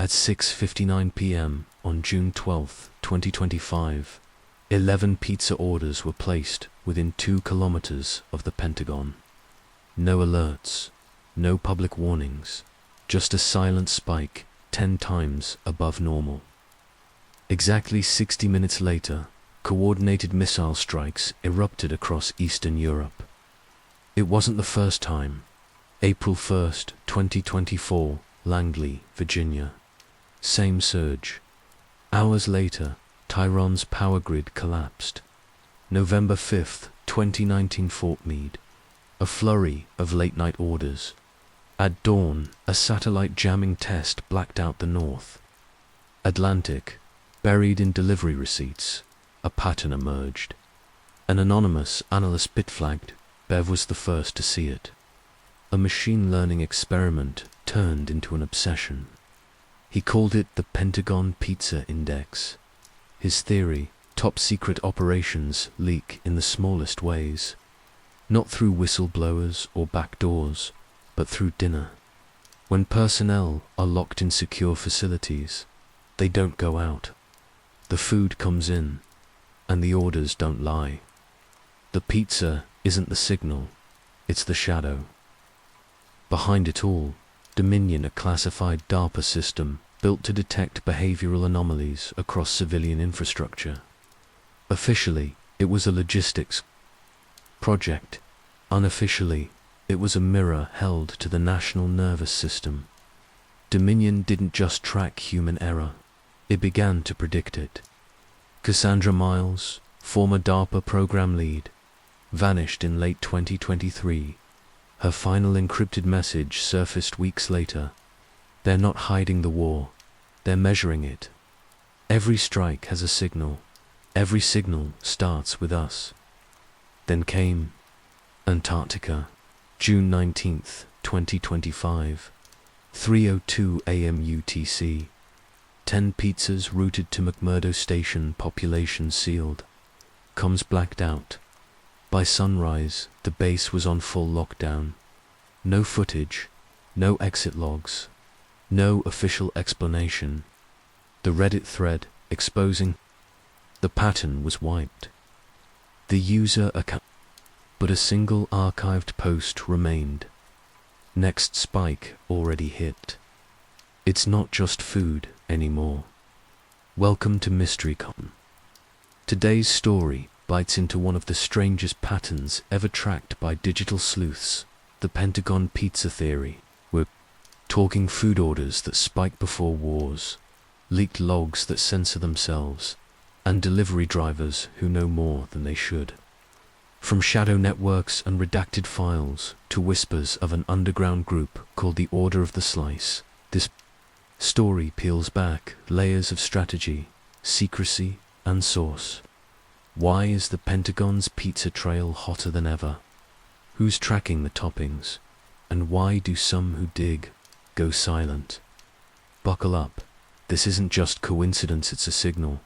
At 6:59 p.m. on June 12, 2025, 11 pizza orders were placed within 2 kilometers of the Pentagon. No alerts, no public warnings, just a silent spike 10 times above normal. Exactly 60 minutes later, coordinated missile strikes erupted across Eastern Europe. It wasn't the first time. April 1st, 2024, Langley, Virginia. Same surge. Hours later, Tehran's power grid collapsed. November 5th, 2019, Fort Meade. A flurry of late-night orders. At dawn, a satellite jamming test blacked out the north. Atlantic. Buried in delivery receipts, a pattern emerged. An anonymous analyst bit-flagged. Bev was the first to see it. A machine learning experiment turned into an obsession. He called it the Pentagon Pizza Index. His theory: top-secret operations leak in the smallest ways. Not through whistleblowers or back doors, but through dinner. When personnel are locked in secure facilities, they don't go out. The food comes in, and the orders don't lie. The pizza isn't the signal, it's the shadow. Behind it all, Dominion, a classified DARPA system built to detect behavioral anomalies across civilian infrastructure. Officially, it was a logistics project. Unofficially, it was a mirror held to the national nervous system. Dominion didn't just track human error, it began to predict it. Cassandra Miles, former DARPA program lead, vanished in late 2023. Her final encrypted message surfaced weeks later. They're not hiding the war, they're measuring it. Every strike has a signal. Every signal starts with us. Then came Antarctica, June 19th, 2025, 3:02 a.m. UTC. 10 pizzas routed to McMurdo Station, population sealed. Comms blacked out. By sunrise, the base was on full lockdown. No footage, no exit logs, no official explanation. The Reddit thread exposing the pattern was wiped. The user account, but a single archived post remained. Next spike already hit. It's not just food anymore. Welcome to MysteryCon. Today's story bites into one of the strangest patterns ever tracked by digital sleuths, the Pentagon pizza theory. We're talking food orders that spike before wars, leaked logs that censor themselves, and delivery drivers who know more than they should. From shadow networks and redacted files to whispers of an underground group called the Order of the Slice, this story peels back layers of strategy, secrecy, and source. Why is the Pentagon's pizza trail hotter than ever? Who's tracking the toppings? And why do some who dig go silent? Buckle up. This isn't just coincidence, it's a signal.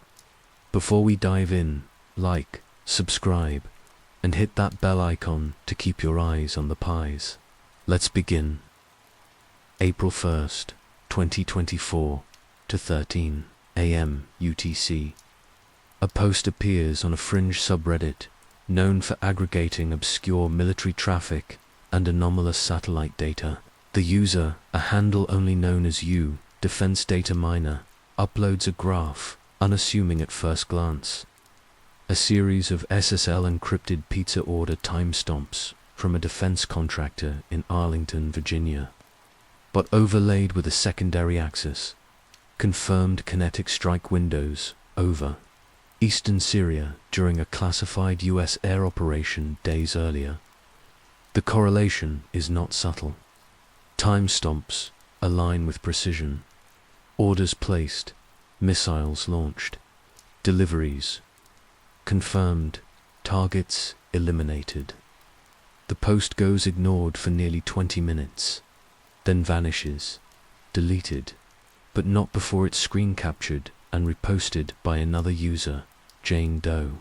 Before we dive in, like, subscribe, and hit that bell icon to keep your eyes on the pies. Let's begin. April 1st, 2024 to 13 a.m. UTC. A post appears on a fringe subreddit known for aggregating obscure military traffic and anomalous satellite data. The user, a handle only known as U, Defense Data Miner, uploads a graph, unassuming at first glance. A series of SSL encrypted pizza order timestamps from a defense contractor in Arlington, Virginia, but overlaid with a secondary axis. Confirmed kinetic strike windows over Eastern Syria during a classified US air operation days earlier. The correlation is not subtle. Timestamps align with precision. Orders placed, missiles launched, deliveries confirmed, targets eliminated. The post goes ignored for nearly 20 minutes, then vanishes, deleted, but not before it's screen captured and reposted by another user, Jane Doe,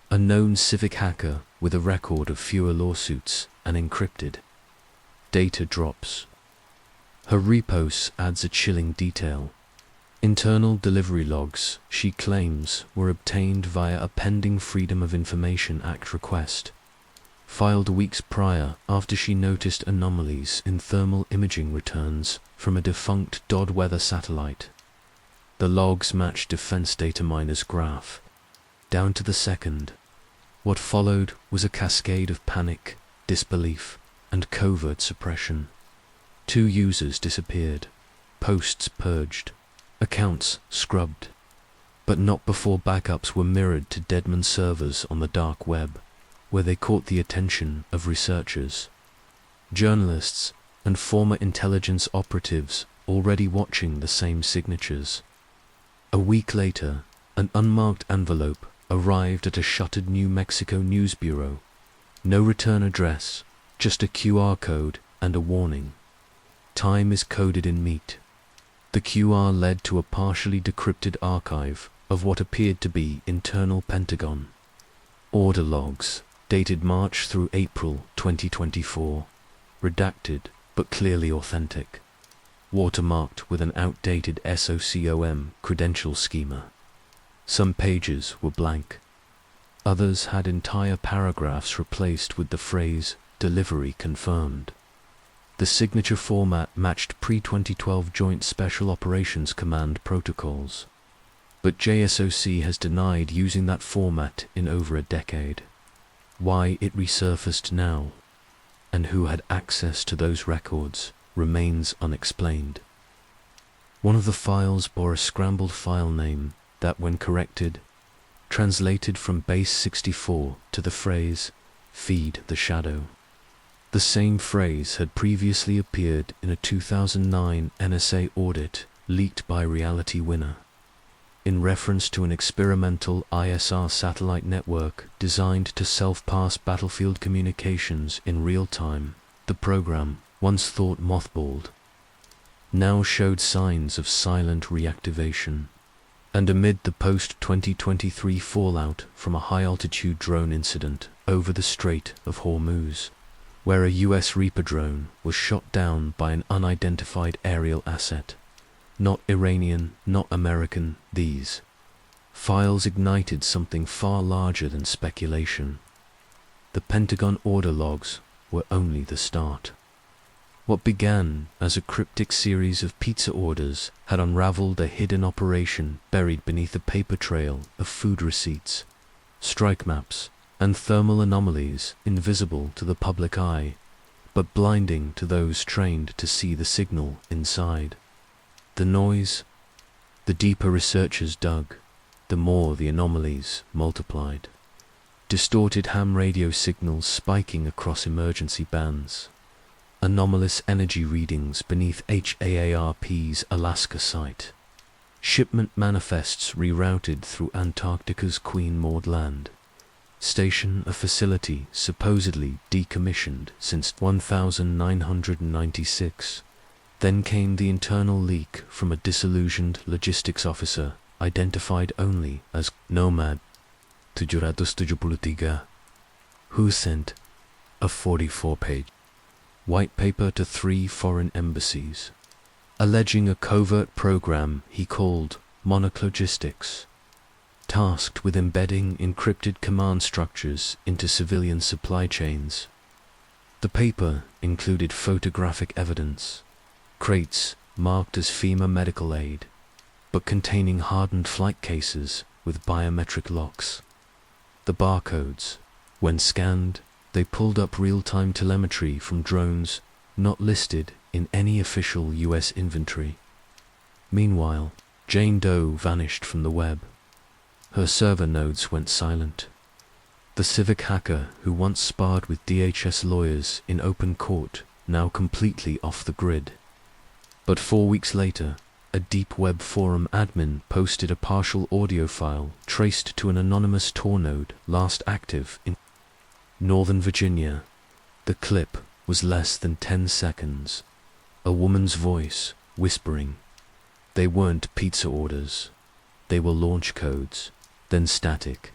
a known civic hacker with a record of fewer lawsuits and encrypted. Data drops. Her repost adds a chilling detail. Internal delivery logs, she claims, were obtained via a pending Freedom of Information Act request, filed weeks prior after she noticed anomalies in thermal imaging returns from a defunct Dodd-Weather satellite. The logs matched defense data miners' graph, down to the second. What followed was a cascade of panic, disbelief, and covert suppression. 2 users disappeared, posts purged, accounts scrubbed, but not before backups were mirrored to Deadman servers on the dark web, where they caught the attention of researchers, journalists, and former intelligence operatives already watching the same signatures. A week later, an unmarked envelope arrived at a shuttered New Mexico news bureau. No return address, just a QR code and a warning. Time is coded in meat. The QR led to a partially decrypted archive of what appeared to be internal Pentagon order logs, dated March through April 2024, redacted but clearly authentic, watermarked with an outdated SOCOM credential schema. Some pages were blank. Others had entire paragraphs replaced with the phrase, "Delivery confirmed." The signature format matched pre-2012 Joint Special Operations Command protocols, but JSOC has denied using that format in over a decade. Why it resurfaced now, and who had access to those records, remains unexplained. One of the files bore a scrambled file name that, when corrected, translated from base 64 to the phrase, "Feed the Shadow." The same phrase had previously appeared in a 2009 NSA audit leaked by Reality Winner, in reference to an experimental ISR satellite network designed to self-pass battlefield communications in real time. The program, once thought mothballed, now showed signs of silent reactivation. And amid the post-2023 fallout from a high-altitude drone incident over the Strait of Hormuz, where a US Reaper drone was shot down by an unidentified aerial asset, not Iranian, not American, these files ignited something far larger than speculation. The Pentagon order logs were only the start. What began as a cryptic series of pizza orders had unraveled a hidden operation buried beneath a paper trail of food receipts, strike maps, and thermal anomalies invisible to the public eye, but blinding to those trained to see the signal inside. The noise, the deeper researchers dug, the more the anomalies multiplied. Distorted ham radio signals spiking across emergency bands, anomalous energy readings beneath HAARP's Alaska site, shipment manifests rerouted through Antarctica's Queen Maud Land station, a facility supposedly decommissioned since 1996. Then came the internal leak from a disillusioned logistics officer identified only as Nomad 773, who sent a 44-page white paper to 3 foreign embassies, alleging a covert program he called Monarch Logistics, tasked with embedding encrypted command structures into civilian supply chains. The paper included photographic evidence, crates marked as FEMA medical aid, but containing hardened flight cases with biometric locks. The barcodes, when scanned, they pulled up real-time telemetry from drones not listed in any official US inventory. Meanwhile, Jane Doe vanished from the web. Her server nodes went silent. The civic hacker who once sparred with DHS lawyers in open court, now completely off the grid. But 4 weeks later, a deep web forum admin posted a partial audio file traced to an anonymous Tor node last active in Northern Virginia. The clip was less than 10 seconds. A woman's voice whispering. They weren't pizza orders. They were launch codes, then static,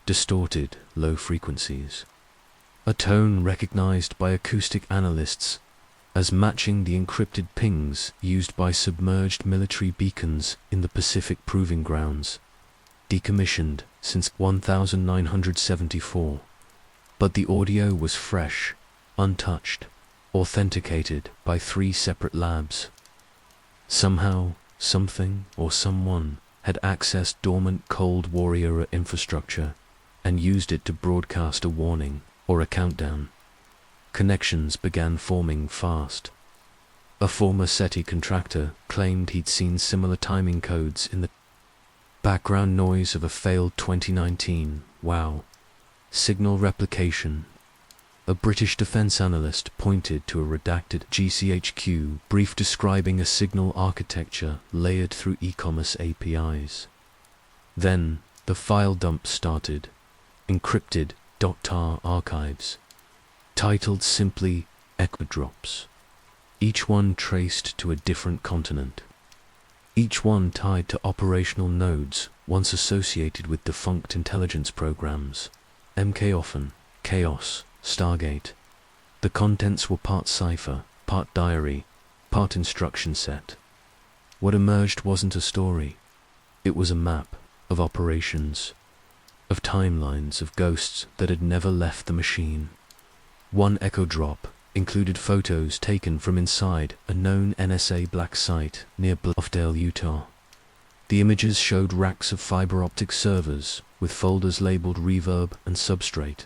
distorted low frequencies. A tone recognized by acoustic analysts as matching the encrypted pings used by submerged military beacons in the Pacific Proving Grounds, decommissioned since 1974. But the audio was fresh, untouched, authenticated by 3 separate labs. Somehow, something or someone had accessed dormant Cold War era infrastructure and used it to broadcast a warning or a countdown. Connections began forming fast. A former SETI contractor claimed he'd seen similar timing codes in the background noise of a failed 2019 WOW signal replication. A British defense analyst pointed to a redacted GCHQ brief describing a signal architecture layered through e-commerce APIs. Then, the file dump started, encrypted .tar archives, titled simply Echo Drops, each one traced to a different continent, each one tied to operational nodes once associated with defunct intelligence programs, MK Often, Chaos, Stargate. The contents were part cipher, part diary, part instruction set. What emerged wasn't a story. It was a map of operations, of timelines of ghosts that had never left the machine. One echo drop included photos taken from inside a known NSA black site near Bluffdale, Utah. The images showed racks of fiber optic servers with folders labeled reverb and substrate.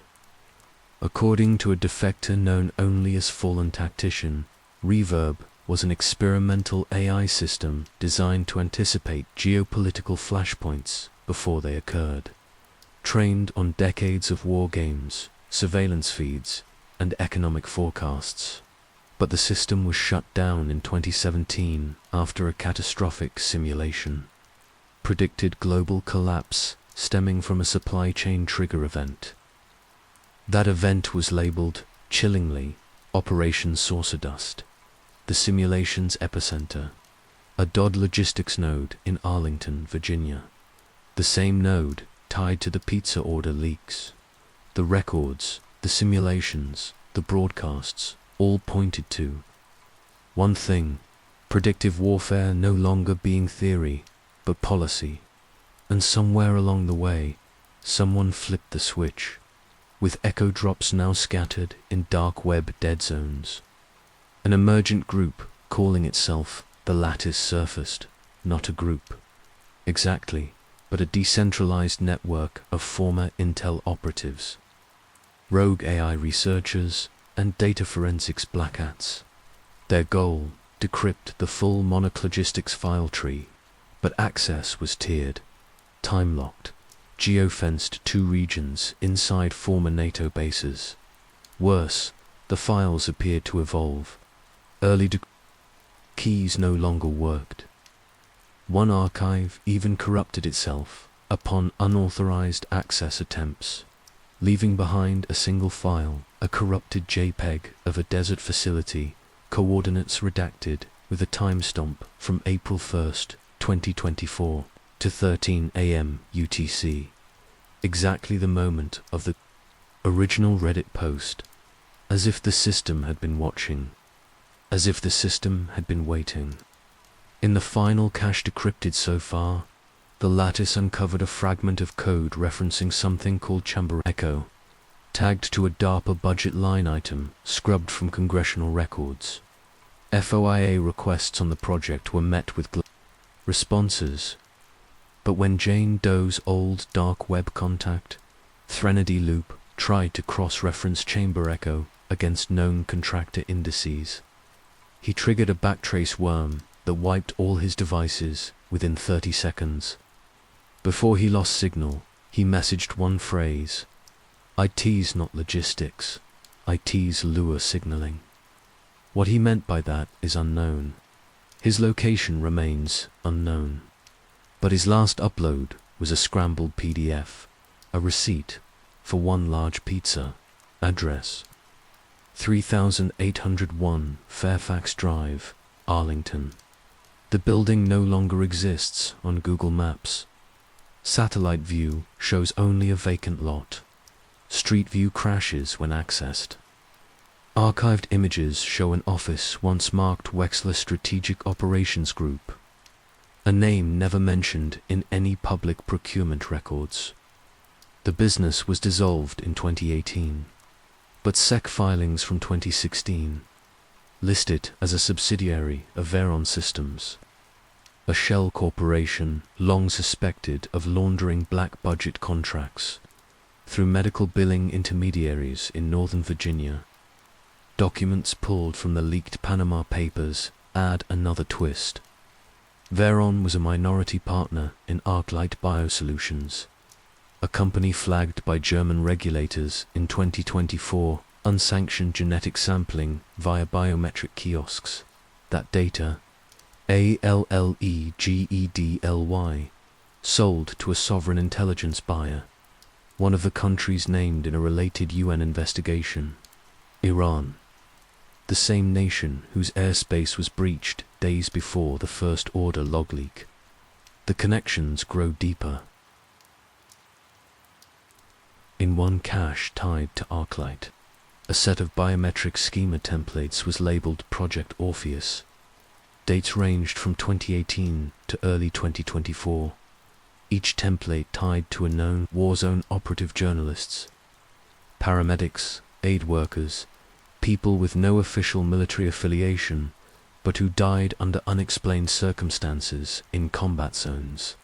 According to a defector known only as Fallen Tactician, reverb was an experimental AI system designed to anticipate geopolitical flashpoints before they occurred. Trained on decades of war games, surveillance feeds, and economic forecasts. But the system was shut down in 2017 after a catastrophic simulation. Predicted global collapse stemming from a supply chain trigger event. That event was labeled, chillingly, Operation Saucer Dust, the simulation's epicenter, a DoD logistics node in Arlington, Virginia. The same node tied to the pizza order leaks. The records, the simulations, the broadcasts, all pointed to one thing: predictive warfare no longer being theory, but policy. And somewhere along the way, someone flipped the switch, with echo drops now scattered in dark web dead zones. An emergent group calling itself the Lattice surfaced, not a group, exactly, but a decentralized network of former Intel operatives, rogue AI researchers, and data forensics black hats. Their goal: decrypt the full monoclogistics file tree, but access was tiered, time-locked, geofenced 2 regions inside former NATO bases. Worse, the files appeared to evolve. Early keys no longer worked. One archive even corrupted itself upon unauthorized access attempts, leaving behind a single file, a corrupted JPEG of a desert facility, coordinates redacted with a timestamp from April 1st, 2024 to 13 AM UTC, exactly the moment of the original Reddit post, as if the system had been watching, as if the system had been waiting. In the final cache decrypted so far, the Lattice uncovered a fragment of code referencing something called Chamber Echo, tagged to a DARPA budget line item scrubbed from congressional records. FOIA requests on the project were met with responses, but when Jane Doe's old dark web contact, Threnody Loop, tried to cross-reference Chamber Echo against known contractor indices, he triggered a backtrace worm that wiped all his devices within 30 seconds. Before he lost signal, he messaged one phrase: "IT's not logistics, IT's lure signaling." What he meant by that is unknown. His location remains unknown. But his last upload was a scrambled PDF, a receipt for one large pizza, address 3801 Fairfax Drive, Arlington. The building no longer exists on Google Maps. Satellite view shows only a vacant lot. Street view crashes when accessed. Archived images show an office once marked Wexler Strategic Operations Group, a name never mentioned in any public procurement records. The business was dissolved in 2018, but SEC filings from 2016 list it as a subsidiary of Veron Systems, a shell corporation long suspected of laundering black budget contracts through medical billing intermediaries in Northern Virginia. Documents pulled from the leaked Panama Papers add another twist. Veron was a minority partner in ArcLight Biosolutions, a company flagged by German regulators in 2024 unsanctioned genetic sampling via biometric kiosks. That data, ALLEGEDLY, sold to a sovereign intelligence buyer, one of the countries named in a related UN investigation, Iran, the same nation whose airspace was breached days before the first order log leak. The connections grow deeper. In one cache tied to ArcLight, a set of biometric schema templates was labeled Project Orpheus. Dates ranged from 2018 to early 2024. Each template tied to a known war zone operative: journalists, paramedics, aid workers, people with no official military affiliation, but who died under unexplained circumstances in combat zones.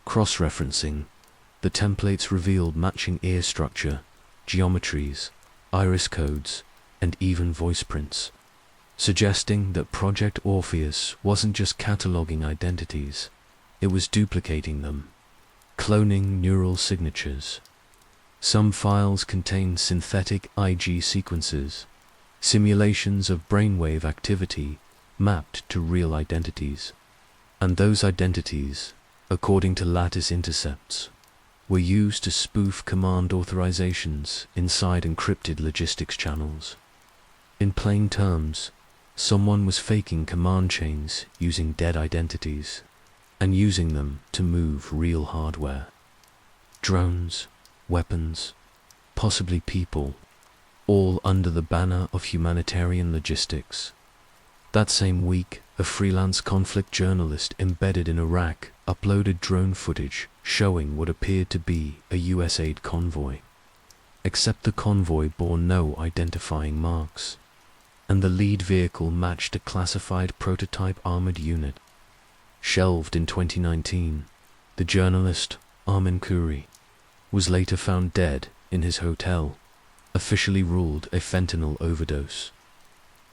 Cross-referencing, the templates revealed matching ear structure, geometries, iris codes, and even voice prints, suggesting that Project Orpheus wasn't just cataloging identities, it was duplicating them, cloning neural signatures. Some files contain synthetic IG sequences, simulations of brainwave activity mapped to real identities. And those identities, according to lattice intercepts, were used to spoof command authorizations inside encrypted logistics channels. In plain terms, someone was faking command chains using dead identities and using them to move real hardware. Drones, weapons, possibly people, all under the banner of humanitarian logistics. That same week, a freelance conflict journalist embedded in Iraq uploaded drone footage showing what appeared to be a US aid convoy. Except the convoy bore no identifying marks, and the lead vehicle matched a classified prototype armored unit. Shelved in 2019, the journalist, Armin Khoury, was later found dead in his hotel, officially ruled a fentanyl overdose.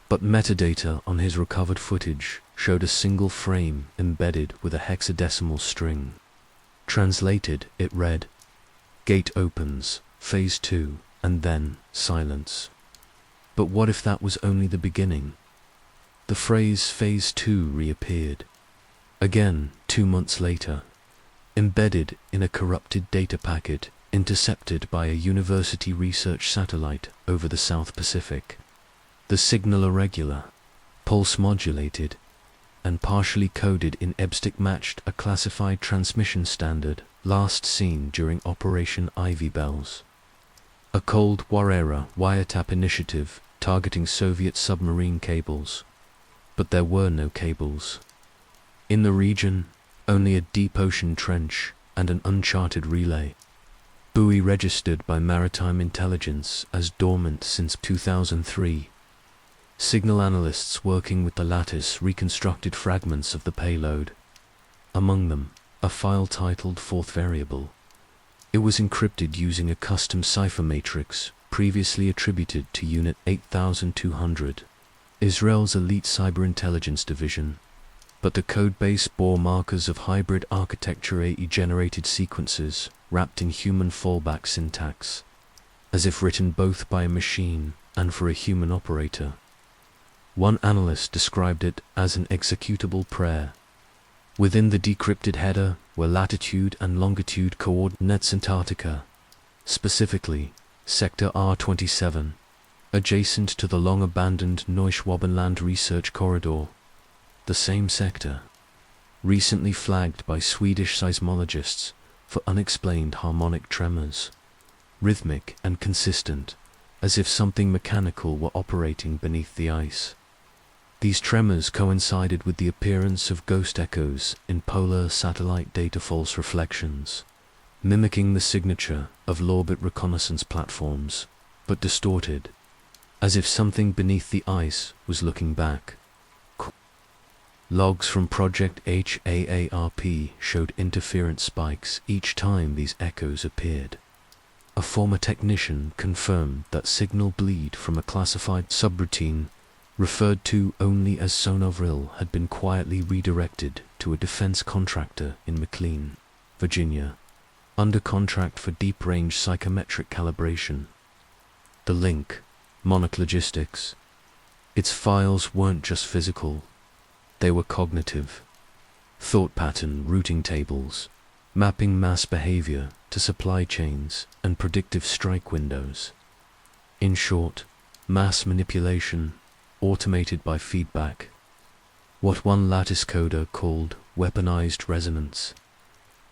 But metadata on his recovered footage showed a single frame embedded with a hexadecimal string. Translated, it read, "Gate opens, phase 2, and then silence." But what if that was only the beginning? The phrase phase 2 reappeared, again 2 months later, embedded in a corrupted data packet intercepted by a university research satellite over the South Pacific. The signal irregular, pulse modulated, and partially coded in EBSTIC matched a classified transmission standard last seen during Operation Ivy Bells, a Cold War-era wiretap initiative targeting Soviet submarine cables. But there were no cables. In the region, only a deep ocean trench and an uncharted relay, buoy registered by maritime intelligence as dormant since 2003. Signal analysts working with the lattice reconstructed fragments of the payload. Among them, a file titled Fourth Variable. It was encrypted using a custom cipher matrix previously attributed to Unit 8200, Israel's elite cyber intelligence division. But the codebase bore markers of hybrid architecture AI-generated sequences wrapped in human fallback syntax, as if written both by a machine and for a human operator. One analyst described it as an executable prayer. Within the decrypted header were latitude and longitude coordinates Antarctica, specifically Sector R27, adjacent to the long-abandoned Neuschwabenland Research Corridor, the same sector, recently flagged by Swedish seismologists for unexplained harmonic tremors, rhythmic and consistent, as if something mechanical were operating beneath the ice. These tremors coincided with the appearance of ghost echoes in polar satellite data false reflections, mimicking the signature of low-orbit reconnaissance platforms, but distorted, as if something beneath the ice was looking back. Logs from Project HAARP showed interference spikes each time these echoes appeared. A former technician confirmed that signal bleed from a classified subroutine referred to only as sonovril had been quietly redirected to a defense contractor in McLean, Virginia, under contract for deep-range psychometric calibration. The link, Monarch Logistics. Its files weren't just physical, they were cognitive. Thought pattern routing tables, mapping mass behavior to supply chains and predictive strike windows. In short, mass manipulation, automated by feedback. What one lattice coder called weaponized resonance.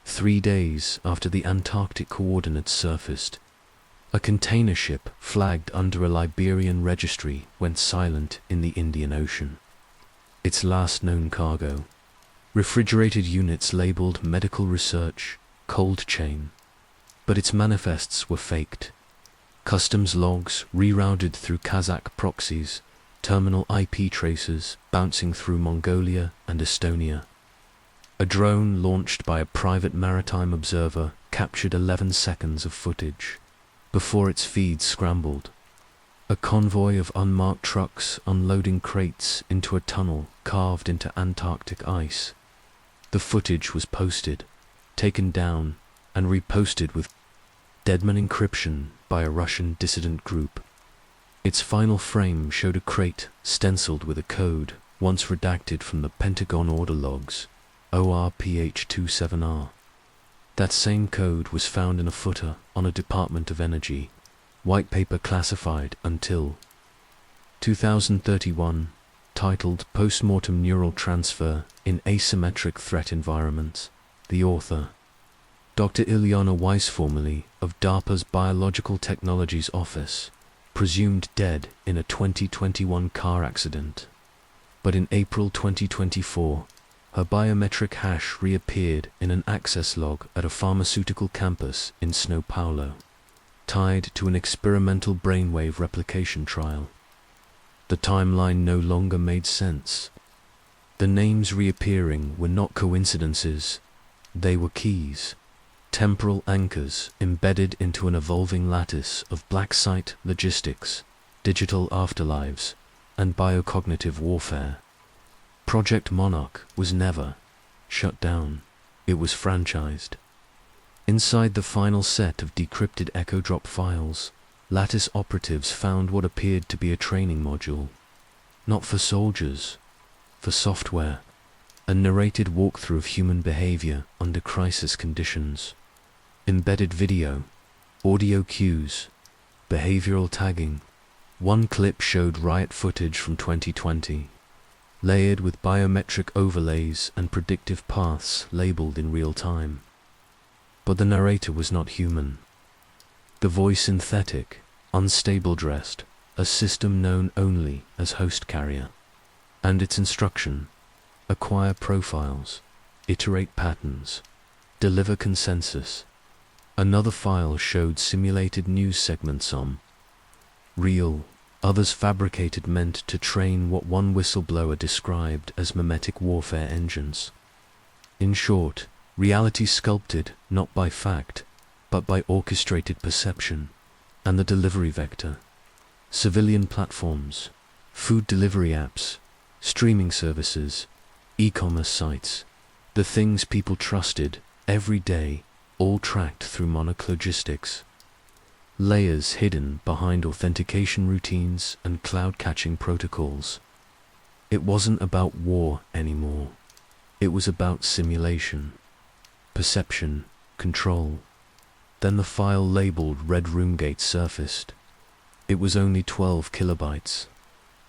3 days after the Antarctic coordinates surfaced, a container ship flagged under a Liberian registry went silent in the Indian Ocean. Its last known cargo, refrigerated units labeled medical research, cold chain, but its manifests were faked. Customs logs rerouted through Kazakh proxies, terminal IP tracers bouncing through Mongolia and Estonia. A drone launched by a private maritime observer captured 11 seconds of footage before its feed scrambled. A convoy of unmarked trucks unloading crates into a tunnel carved into Antarctic ice. The footage was posted, taken down, and reposted with Deadman encryption by a Russian dissident group. Its final frame showed a crate stenciled with a code once redacted from the Pentagon order logs, ORPH27R. That same code was found in a footer on a Department of Energy white paper classified until 2031, titled Postmortem Neural Transfer in Asymmetric Threat Environments. The author, Dr. Ilyana Weiss, formerly of DARPA's Biological Technologies Office, presumed dead in a 2021 car accident. But in April 2024, her biometric hash reappeared in an access log at a pharmaceutical campus in São Paulo, tied to an experimental brainwave replication trial. The timeline no longer made sense. The names reappearing were not coincidences, they were keys, temporal anchors embedded into an evolving lattice of black site logistics, digital afterlives, and biocognitive warfare. Project Monarch was never shut down, it was franchised. Inside the final set of decrypted echo drop files, Lattice operatives found what appeared to be a training module. Not for soldiers, for software. A narrated walkthrough of human behavior under crisis conditions. Embedded video, audio cues, behavioral tagging. One clip showed riot footage from 2020, layered with biometric overlays and predictive paths labeled in real time. But the narrator was not human. The voice synthetic, unstable dressed, a system known only as host carrier. And its instruction, acquire profiles, iterate patterns, deliver consensus. Another file showed simulated news segments on real, others fabricated, meant to train what one whistleblower described as mimetic warfare engines. In short, reality sculpted not by fact, but by orchestrated perception, and the delivery vector. Civilian platforms, food delivery apps, streaming services, e-commerce sites, the things people trusted every day, all tracked through Monarch Logistics. Layers hidden behind authentication routines and cloud-catching protocols. It wasn't about war anymore. It was about simulation, perception, control. Then the file labeled Red Room Gate surfaced. It was only 12 kilobytes,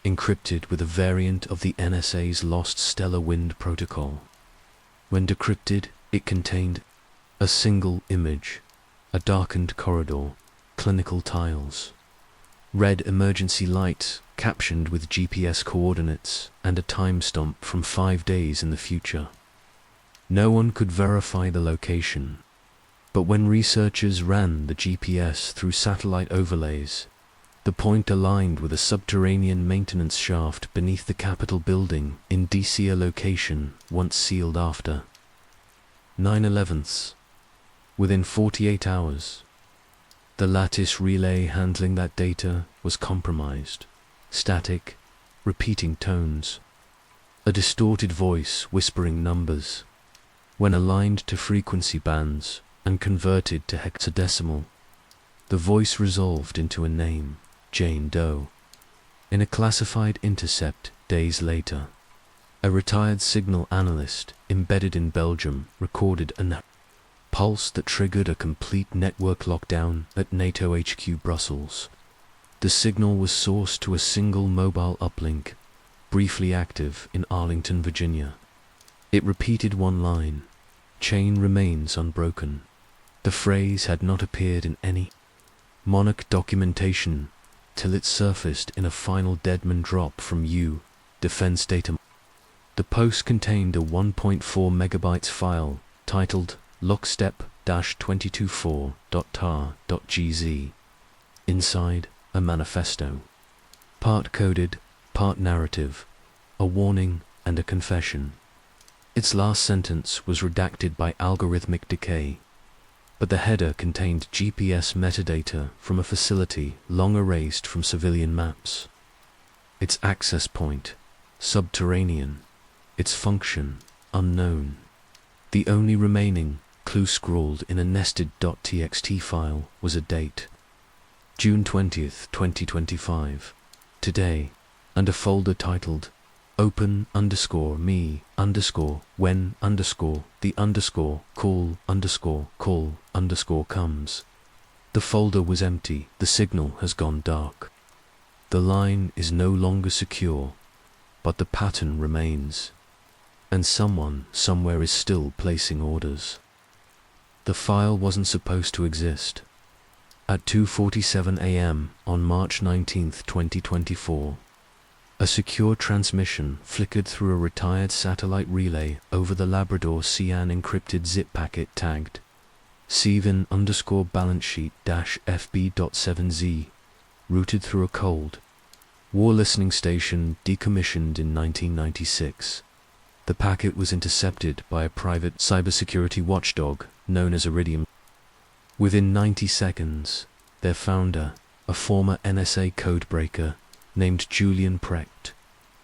encrypted with a variant of the NSA's Lost Stellar Wind protocol. When decrypted, it contained a single image, a darkened corridor, clinical tiles. Red emergency light, captioned with GPS coordinates and a timestamp from 5 days in the future. No one could verify the location, but when researchers ran the GPS through satellite overlays, the point aligned with a subterranean maintenance shaft beneath the Capitol building in DC, a location once sealed after 9/11. Within 48 hours, the lattice relay handling that data was compromised. Static, repeating tones, a distorted voice whispering numbers. When aligned to frequency bands and converted to hexadecimal, the voice resolved into a name, Jane Doe. In a classified intercept days later, a retired signal analyst embedded in Belgium recorded a pulse that triggered a complete network lockdown at NATO HQ Brussels. The signal was sourced to a single mobile uplink, briefly active in Arlington, Virginia. It repeated one line: "Chain remains unbroken." The phrase had not appeared in any Monarch documentation till it surfaced in a final Deadman drop from Defense Data. The post contained a 1.4 megabytes file titled lockstep-224.tar.gz. Inside, a manifesto, part coded, part narrative, a warning and a confession. Its last sentence was redacted by algorithmic decay, but the header contained GPS metadata from a facility long erased from civilian maps. Its access point, subterranean. Its function, unknown. The only remaining clue scrawled in a nested .txt file was a date, June 20th, 2025, today, and a folder titled open_me_when_the_call_comes. The folder was empty. The signal has gone dark. The line is no longer secure, but the pattern remains, and someone somewhere is still placing orders. The file wasn't supposed to exist. At 2:47 a.m. on March 19th, 2024, a secure transmission flickered through a retired satellite relay over the Labrador Sea, an encrypted zip packet tagged Seven_balance sheet-FB.7Z, routed through a Cold War listening station decommissioned in 1996. The packet was intercepted by a private cybersecurity watchdog known as Iridium. Within 90 seconds, their founder, a former NSA codebreaker named Julian Precht,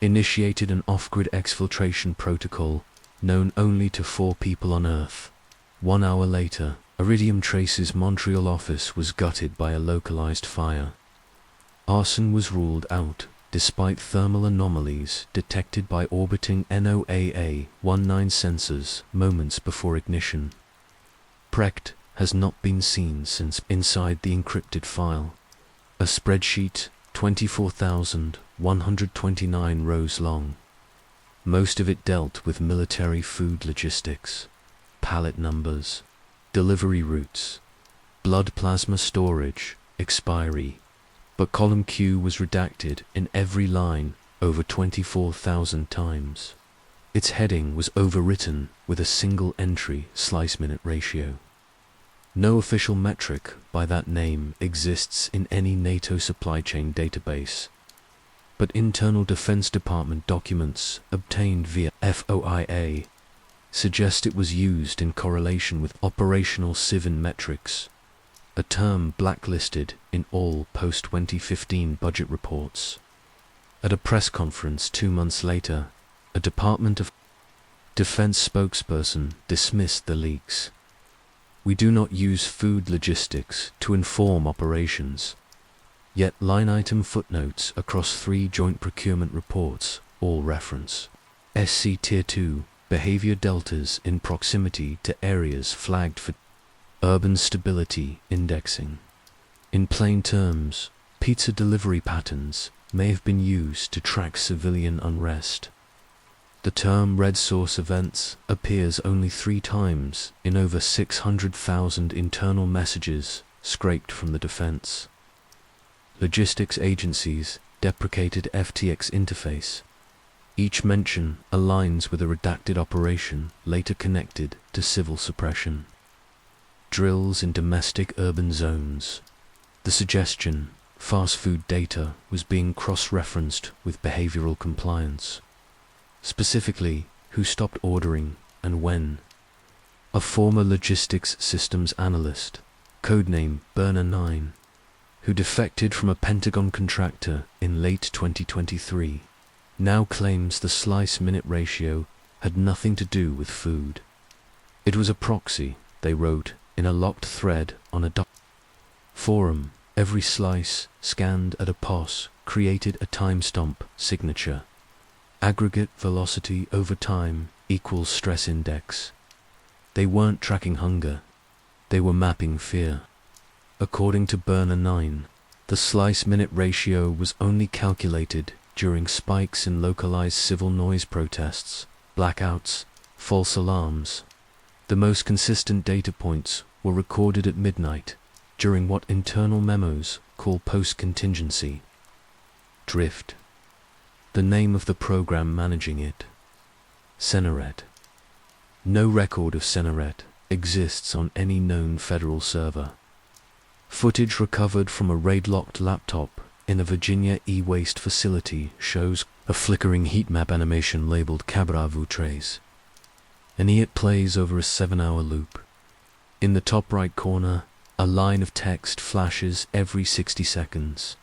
initiated an off-grid exfiltration protocol known only to 4 people on Earth. 1 hour later, Iridium Trace's Montreal office was gutted by a localized fire. Arson was ruled out, despite thermal anomalies detected by orbiting NOAA-19 sensors moments before ignition. Precht has not been seen since. Inside the encrypted file, a spreadsheet 24,129 rows long. Most of it dealt with military food logistics, pallet numbers, delivery routes, blood plasma storage, expiry, but column Q was redacted in every line over 24,000 times. Its heading was overwritten with a single entry slice-minute ratio. No official metric by that name exists in any NATO supply chain database, but internal Defense Department documents obtained via FOIA suggest it was used in correlation with operational civil metrics, a term blacklisted in all post-2015 budget reports. At a press conference 2 months later, a Department of Defense spokesperson dismissed the leaks. "We do not use food logistics to inform operations." Yet line-item footnotes across 3 joint procurement reports all reference SC Tier 2 behavior deltas in proximity to areas flagged for urban stability indexing. In plain terms, pizza delivery patterns may have been used to track civilian unrest. The term red source events appears only 3 times in over 600,000 internal messages scraped from the defense Logistics agencies deprecated FTX interface. Each mention aligns with a redacted operation later connected to civil suppression. Drills in domestic urban zones. The suggestion fast food data was being cross-referenced with behavioral compliance. Specifically, who stopped ordering and when. A former logistics systems analyst, codename Burner 9, who defected from a Pentagon contractor in late 2023, now claims the slice-minute ratio had nothing to do with food. It was a proxy, they wrote in a locked thread on a forum. Every slice scanned at a POS created a timestamp signature. Aggregate velocity over time equals stress index. They weren't tracking hunger, they were mapping fear. According to Burner 9, the slice-minute ratio was only calculated during spikes in localized civil noise protests, blackouts, false alarms. The most consistent data points were recorded at midnight, during what internal memos call post-contingency. Drift. The name of the program managing it. Cenaret. No record of Cenaret exists on any known federal server. Footage recovered from a raid-locked laptop in a Virginia e-waste facility shows a flickering heat map animation labeled Cabravo Trace. And it plays over a 7-hour loop. In the top right corner, a line of text flashes every 60 seconds.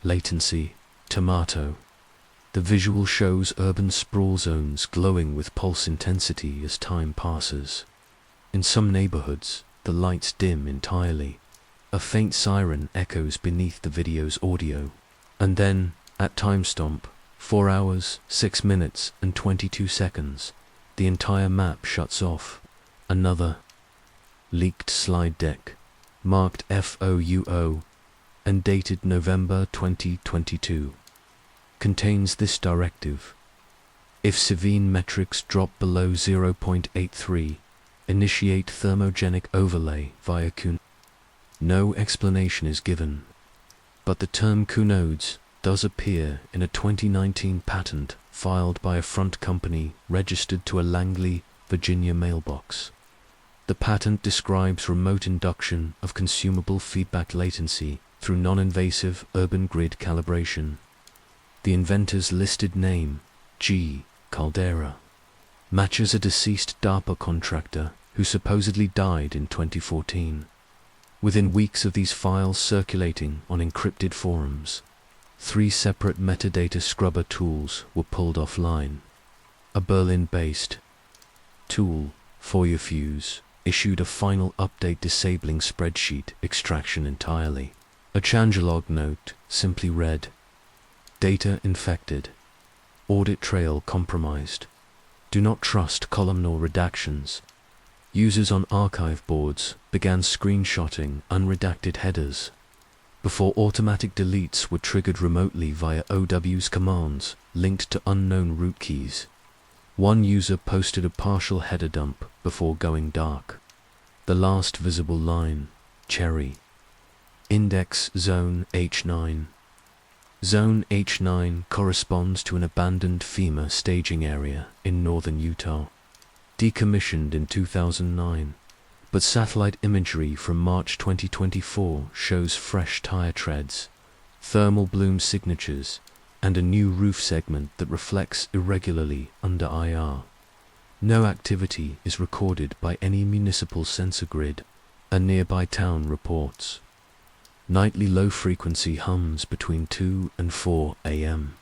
Latency, tomato. The visual shows urban sprawl zones glowing with pulse intensity as time passes. In some neighborhoods, the lights dim entirely. A faint siren echoes beneath the video's audio. And then, at timestamp, 4 hours, 6 minutes, and 22 seconds, the entire map shuts off. Another leaked slide deck, marked FOUO, and dated November 2022, contains this directive. If Savine metrics drop below 0.83, initiate thermogenic overlay via Q. No explanation is given, but the term Q-nodes does appear in a 2019 patent filed by a front company registered to a Langley, Virginia mailbox. The patent describes remote induction of consumable feedback latency through non-invasive urban grid calibration. The inventor's listed name, G. Caldera, matches a deceased DARPA contractor who supposedly died in 2014. Within weeks of these files circulating on encrypted forums, 3 separate metadata scrubber tools were pulled offline. A Berlin-based tool, Feuerfuse, issued a final update disabling spreadsheet extraction entirely. A changelog note simply read, "Data infected. Audit trail compromised. Do not trust columnar redactions." Users on archive boards began screenshotting unredacted headers before automatic deletes were triggered remotely via OW's commands linked to unknown root keys. One user posted a partial header dump before going dark. The last visible line, cherry. Index Zone H9. Zone H9 corresponds to an abandoned FEMA staging area in northern Utah. Decommissioned in 2009, but satellite imagery from March 2024 shows fresh tire treads, thermal bloom signatures, and a new roof segment that reflects irregularly under IR. No activity is recorded by any municipal sensor grid, a nearby town reports. Nightly low-frequency hums between 2 and 4 a.m.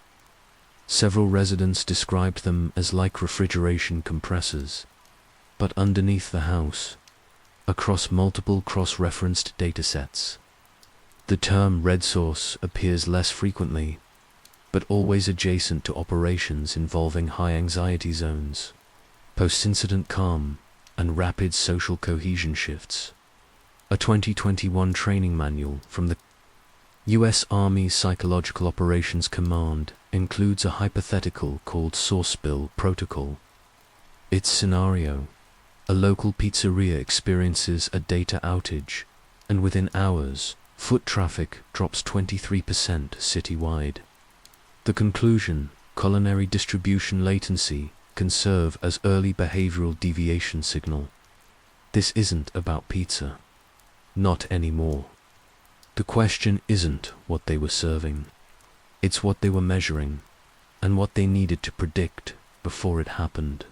Several residents described them as like refrigeration compressors, but underneath the house, across multiple cross-referenced datasets. The term red source appears less frequently, but always adjacent to operations involving high anxiety zones, post-incident calm, and rapid social cohesion shifts. A 2021 training manual from the U.S. Army Psychological Operations Command includes a hypothetical called source spill protocol. Its scenario: a local pizzeria experiences a data outage, and within hours, Foot traffic drops 23% citywide. The conclusion, culinary distribution latency can serve as early behavioral deviation signal. This isn't about pizza. Not anymore. The question isn't what they were serving. It's what they were measuring, and what they needed to predict before it happened.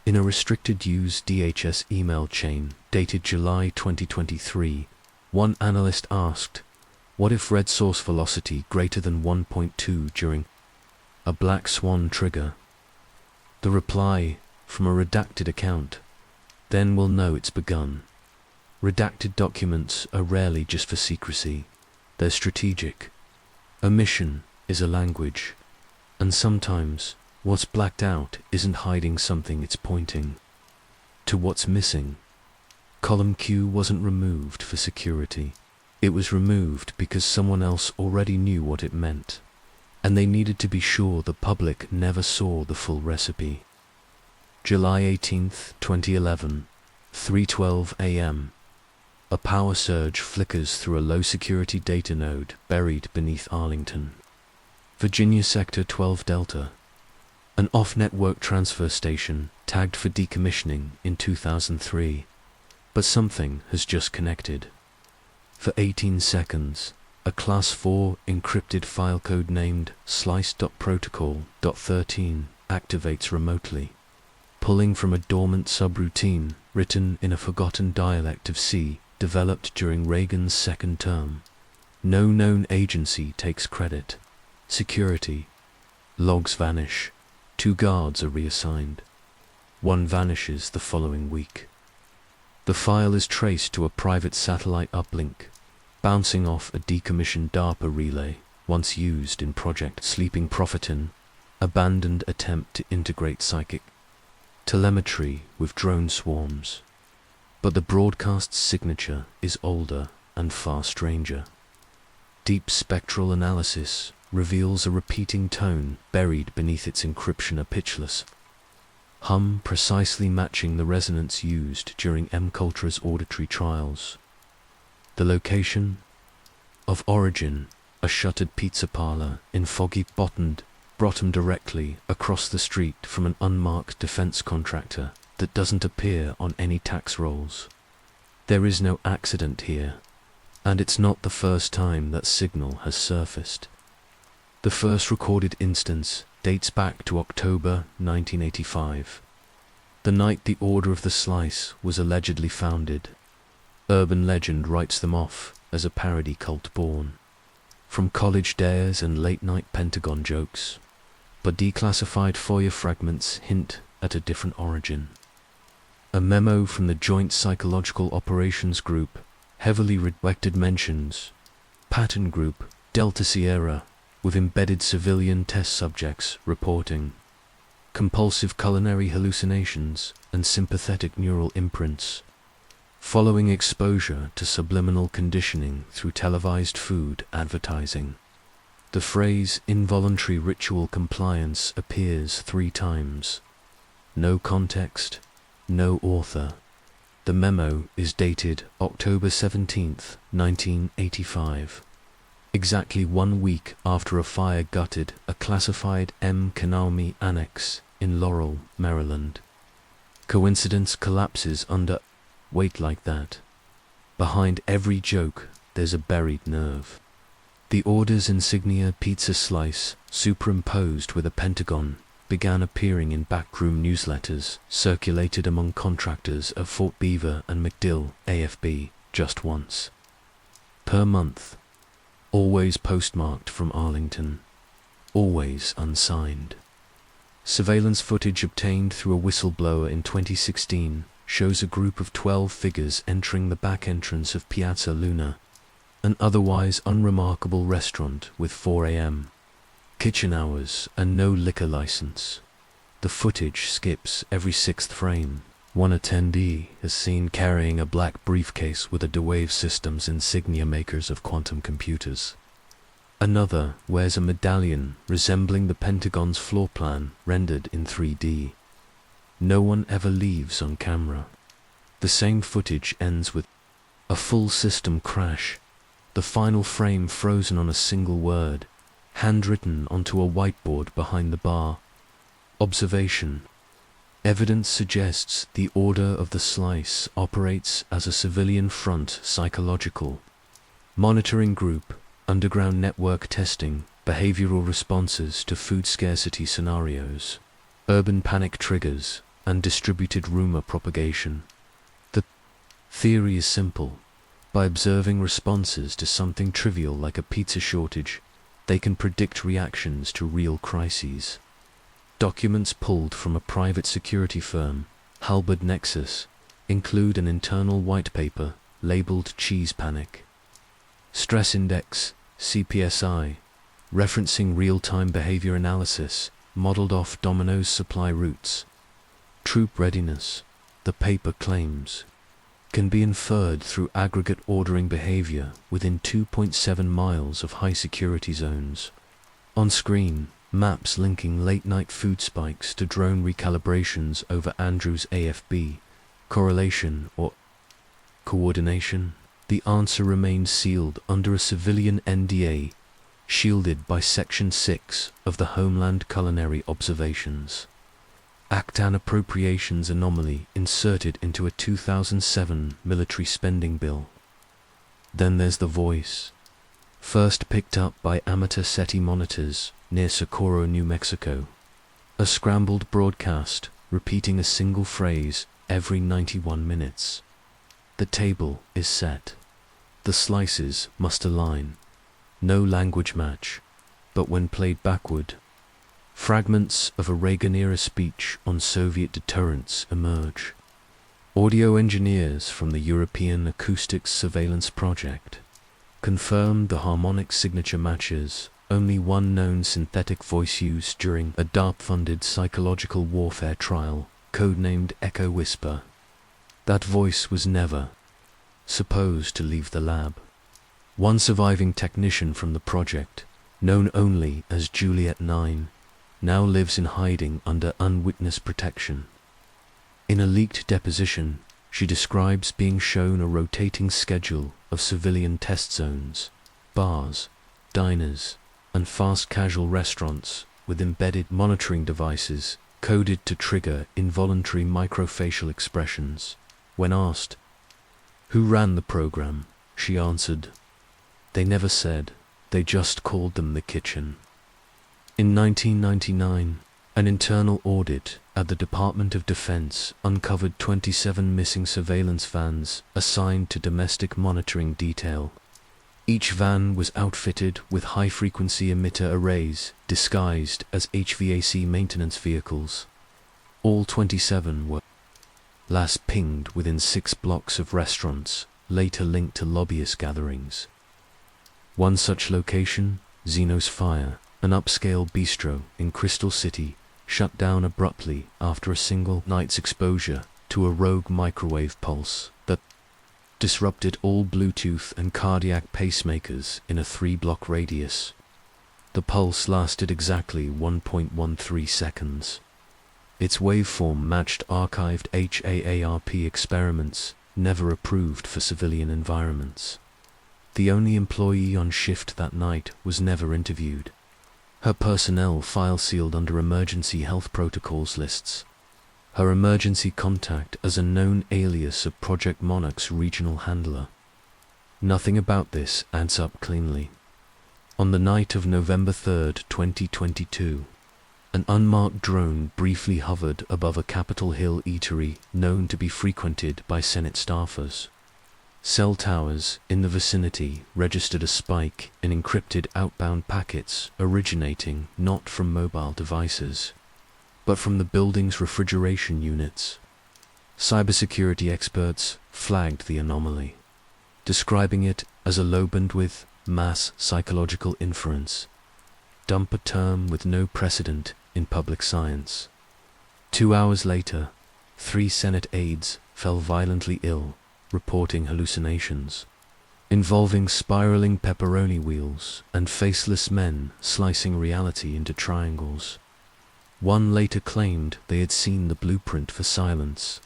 In a restricted use DHS email chain dated July 2023, one analyst asked, "What if red source velocity greater than 1.2 during a black swan trigger?" The reply, from a redacted account, "Then we'll know it's begun." Redacted documents are rarely just for secrecy. They're strategic. A mission is a language, and sometimes what's blacked out isn't hiding something, it's pointing to what's missing. Column Q wasn't removed for security. It was removed because someone else already knew what it meant, and they needed to be sure the public never saw the full recipe. July 18th, 2011, 3:12 a.m. A power surge flickers through a low-security data node buried beneath Arlington, Virginia Sector 12 Delta, an off-network transfer station tagged for decommissioning in 2003. But something has just connected. For 18 seconds, a Class 4 encrypted file code named slice.protocol.13 activates remotely, pulling from a dormant subroutine written in a forgotten dialect of C developed during Reagan's second term. No known agency takes credit. Security. Logs vanish. 2 guards are reassigned. 1 vanishes the following week. The file is traced to a private satellite uplink, bouncing off a decommissioned DARPA relay once used in Project Sleeping Profitin, abandoned attempt to integrate psychic telemetry with drone swarms. But the broadcast's signature is older and far stranger. Deep spectral analysis reveals a repeating tone buried beneath its encryption, a pitchless hum precisely matching the resonance used during M-Culture's auditory trials. The location of origin, a shuttered pizza parlor in foggy Bottom directly across the street from an unmarked defense contractor that doesn't appear on any tax rolls. There is no accident here, and it's not the first time that signal has surfaced. The first recorded instance dates back to October 1985, the night the Order of the Slice was allegedly founded. Urban legend writes them off as a parody cult born from college dares and late-night Pentagon jokes, but declassified FOIA fragments hint at a different origin. A memo from the Joint Psychological Operations Group heavily redacted mentions Pattern Group, Delta Sierra, with embedded civilian test subjects reporting compulsive culinary hallucinations and sympathetic neural imprints following exposure to subliminal conditioning through televised food advertising. The phrase involuntary ritual compliance appears 3 times. No context, no author. The memo is dated October 17th, 1985. Exactly 1 week after a fire gutted a classified M. Kanaumi annex in Laurel, Maryland. Coincidence collapses under weight like that. Behind every joke, there's a buried nerve. The Order's insignia pizza slice, superimposed with a Pentagon, began appearing in backroom newsletters circulated among contractors at Fort Beaver and MacDill, AFB, just once per month. Always postmarked from Arlington. Always unsigned. Surveillance footage obtained through a whistleblower in 2016 shows a group of 12 figures entering the back entrance of Piazza Luna, an otherwise unremarkable restaurant with 4 a.m. kitchen hours and no liquor license. The footage skips every 6th frame. One attendee is seen carrying a black briefcase with a DeWave Systems insignia, makers of quantum computers. Another wears a medallion resembling the Pentagon's floor plan rendered in 3D. No one ever leaves on camera. The same footage ends with a full system crash. The the final frame frozen on a single word, handwritten onto a whiteboard behind the bar. Observation. Evidence suggests the order of the slice operates as a civilian front psychological monitoring group, underground network testing, behavioral responses to food scarcity scenarios, urban panic triggers, and distributed rumor propagation. The theory is simple. By observing responses to something trivial like a pizza shortage, they can predict reactions to real crises. Documents pulled from a private security firm, Halberd Nexus, include an internal white paper labeled Cheese Panic. Stress Index, CPSI, referencing real-time behavior analysis, modeled off Domino's supply routes. Troop readiness, the paper claims, can be inferred through aggregate ordering behavior within 2.7 miles of high-security zones. On screen, maps linking late-night food spikes to drone recalibrations over Andrews AFB. Correlation or coordination? The answer remains sealed under a civilian NDA, shielded by Section 6 of the Homeland Culinary Observations Act. An appropriations anomaly inserted into a 2007 military spending bill. Then there's the voice. First picked up by amateur SETI monitors near Socorro, New Mexico. A scrambled broadcast repeating a single phrase every 91 minutes. The table is set. The slices must align. No language match, but when played backward, fragments of a Reagan-era speech on Soviet deterrence emerge. Audio engineers from the European Acoustics Surveillance Project confirmed the harmonic signature matches only one known synthetic voice used during a DARPA-funded psychological warfare trial, codenamed Echo Whisper. That voice was never supposed to leave the lab. One surviving technician from the project, known only as Juliet 9, now lives in hiding under unwitnessed protection. In a leaked deposition, she describes being shown a rotating schedule of civilian test zones, bars, diners, and fast casual restaurants with embedded monitoring devices coded to trigger involuntary microfacial expressions. When asked who ran the program, she answered, "They never said, they just called them the kitchen." In 1999, an internal audit at the Department of Defense uncovered 27 missing surveillance vans assigned to domestic monitoring detail. Each van was outfitted with high-frequency emitter arrays disguised as HVAC maintenance vehicles. All 27 were last pinged within 6 blocks of restaurants, later linked to lobbyist gatherings. One such location, Zeno's Fire, an upscale bistro in Crystal City, shut down abruptly after a single night's exposure to a rogue microwave pulse that disrupted all Bluetooth and cardiac pacemakers in a 3-block radius. The pulse lasted exactly 1.13 seconds. Its waveform matched archived HAARP experiments, never approved for civilian environments. The only employee on shift that night was never interviewed. Her personnel file sealed under emergency health protocols lists. Her emergency contact as a known alias of Project Monarch's regional handler. Nothing about this adds up cleanly. On the night of November 3rd, 2022, an unmarked drone briefly hovered above a Capitol Hill eatery known to be frequented by Senate staffers. Cell towers in the vicinity registered a spike in encrypted outbound packets originating not from mobile devices, but from the building's refrigeration units. Cybersecurity experts flagged the anomaly, describing it as a low bandwidth mass psychological inference, dump a term with no precedent in public science. 2 hours later, 3 Senate aides fell violently ill, reporting hallucinations, involving spiraling pepperoni wheels and faceless men slicing reality into triangles. One later claimed they had seen the blueprint for silence.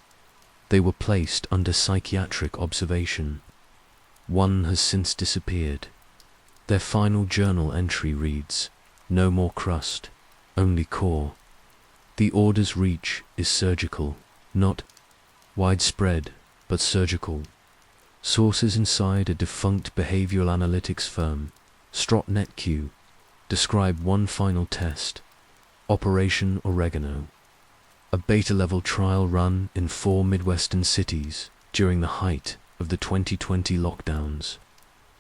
They were placed under psychiatric observation. One has since disappeared. Their final journal entry reads, "No more crust, only core." The order's reach is surgical, not widespread, but surgical. Sources inside a defunct behavioral analytics firm, StrotNetQ, describe one final test, Operation Oregano, a beta-level trial run in 4 Midwestern cities during the height of the 2020 lockdowns.